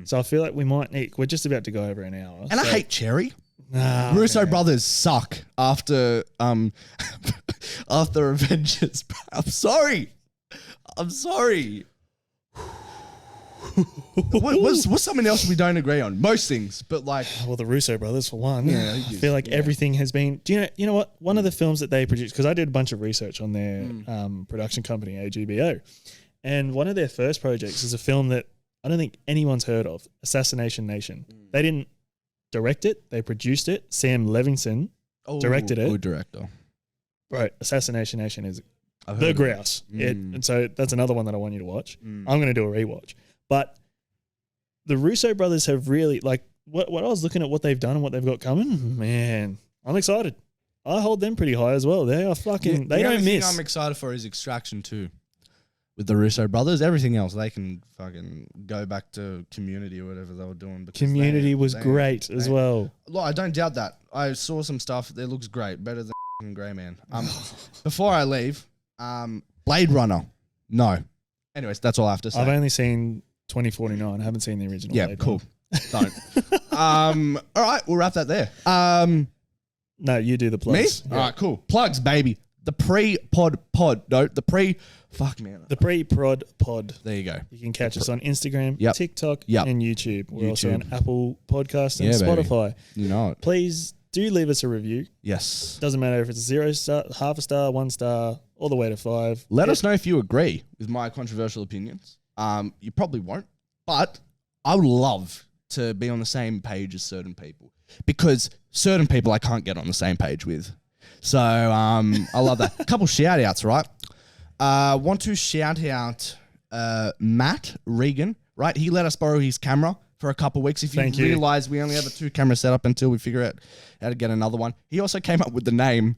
so I feel like we're just about to go over an hour. And I hate Cherry. Nah, Russo man. brothers suck after after Avengers. I'm sorry. What's something else we don't agree on? Most things, but like, Well, the Russo brothers for one. Yeah, I feel like everything has been. Do you know what? One of the films that they produced, because I did a bunch of research on their production company AGBO, and one of their first projects is a film that I don't think anyone's heard of, Assassination Nation. They didn't direct it; they produced it. Sam Levinson directed it. Good director. Right, Assassination Nation is I've the heard of it. grouse. And so that's another one that I want you to watch. I'm going to do a rewatch. But the Russo brothers have really, like, what I was looking at what they've done and what they've got coming, man, I'm excited. I hold them pretty high as well. They are fucking, they don't miss. I'm excited for is Extraction 2 with the Russo brothers. Everything else, they can fucking go back to Community or whatever they were doing. Because Community was great as well. Look, I don't doubt that. I saw some stuff. It looks great. Better than Grey Man. Before I leave, Blade Runner. No. Anyways, that's all I have to say. I've only seen 2049. I haven't seen the original. Yeah, Blade cool. Runner. Don't. All right, we'll wrap that there. No, you do the Me? plugs. All right, cool. Plugs, baby. The pre-pod. No, the pre... Fuck, man. The pre-prod pod. There you go. You can catch us on Instagram, Yep. TikTok, Yep. and YouTube. We're also YouTube. on Apple Podcasts and Yeah, baby. Spotify. You know it. Please do leave us a review. Yes. Doesn't matter if it's 0 star, half a star, 1 star, all the way to 5. Let us know if you agree with my controversial opinions. You probably won't, but I would love to be on the same page as certain people because certain people I can't get on the same page with. So I love that. A couple shout outs, right? Want to shout out Matt Regan, right? He let us borrow his camera for a couple of weeks. If you Thank you. realize we only have a 2-camera setup until we figure out how to get another one. He also came up with the name,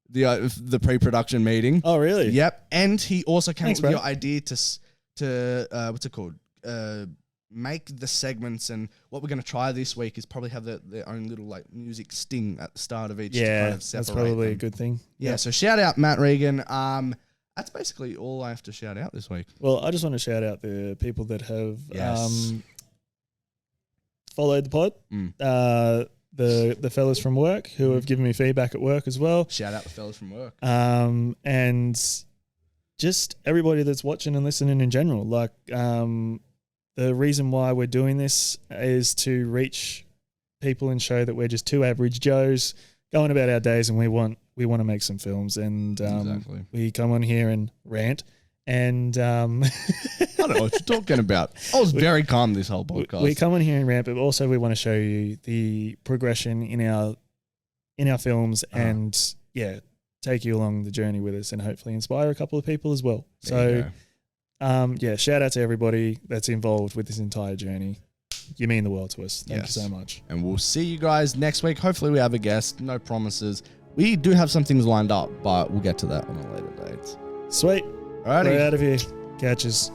the pre-production meeting. Oh, really? Yep. And he also came Thanks, up with bro. your idea to what's it called? Make the segments, and what we're going to try this week is probably have their own little like music sting at the start of each. to Yeah, kind of that's separate probably them. a good thing. Yeah. So shout out Matt Regan. That's basically all I have to shout out this week. Well, I just want to shout out the people that have Yes. followed the pod. The fellas from work who have given me feedback at work as well. Shout out the fellas from work. And just everybody that's watching and listening in general. Like, the reason why we're doing this is to reach people and show that we're just two average Joes going about our days, and we want to make some films. And Exactly. we come on here and rant. And I don't know what you're talking about. I was very calm this whole podcast. we come on here and rant, but also we want to show you the progression in our films, and take you along the journey with us and hopefully inspire a couple of people as well. There you So, yeah, shout out to everybody that's involved with this entire journey. You mean the world to us. Thank Yes. you so much. And we'll see you guys next week. Hopefully we have a guest. No promises. We do have some things lined up, but we'll get to that on a later date. Sweet. Alrighty. We're out of here. Catches.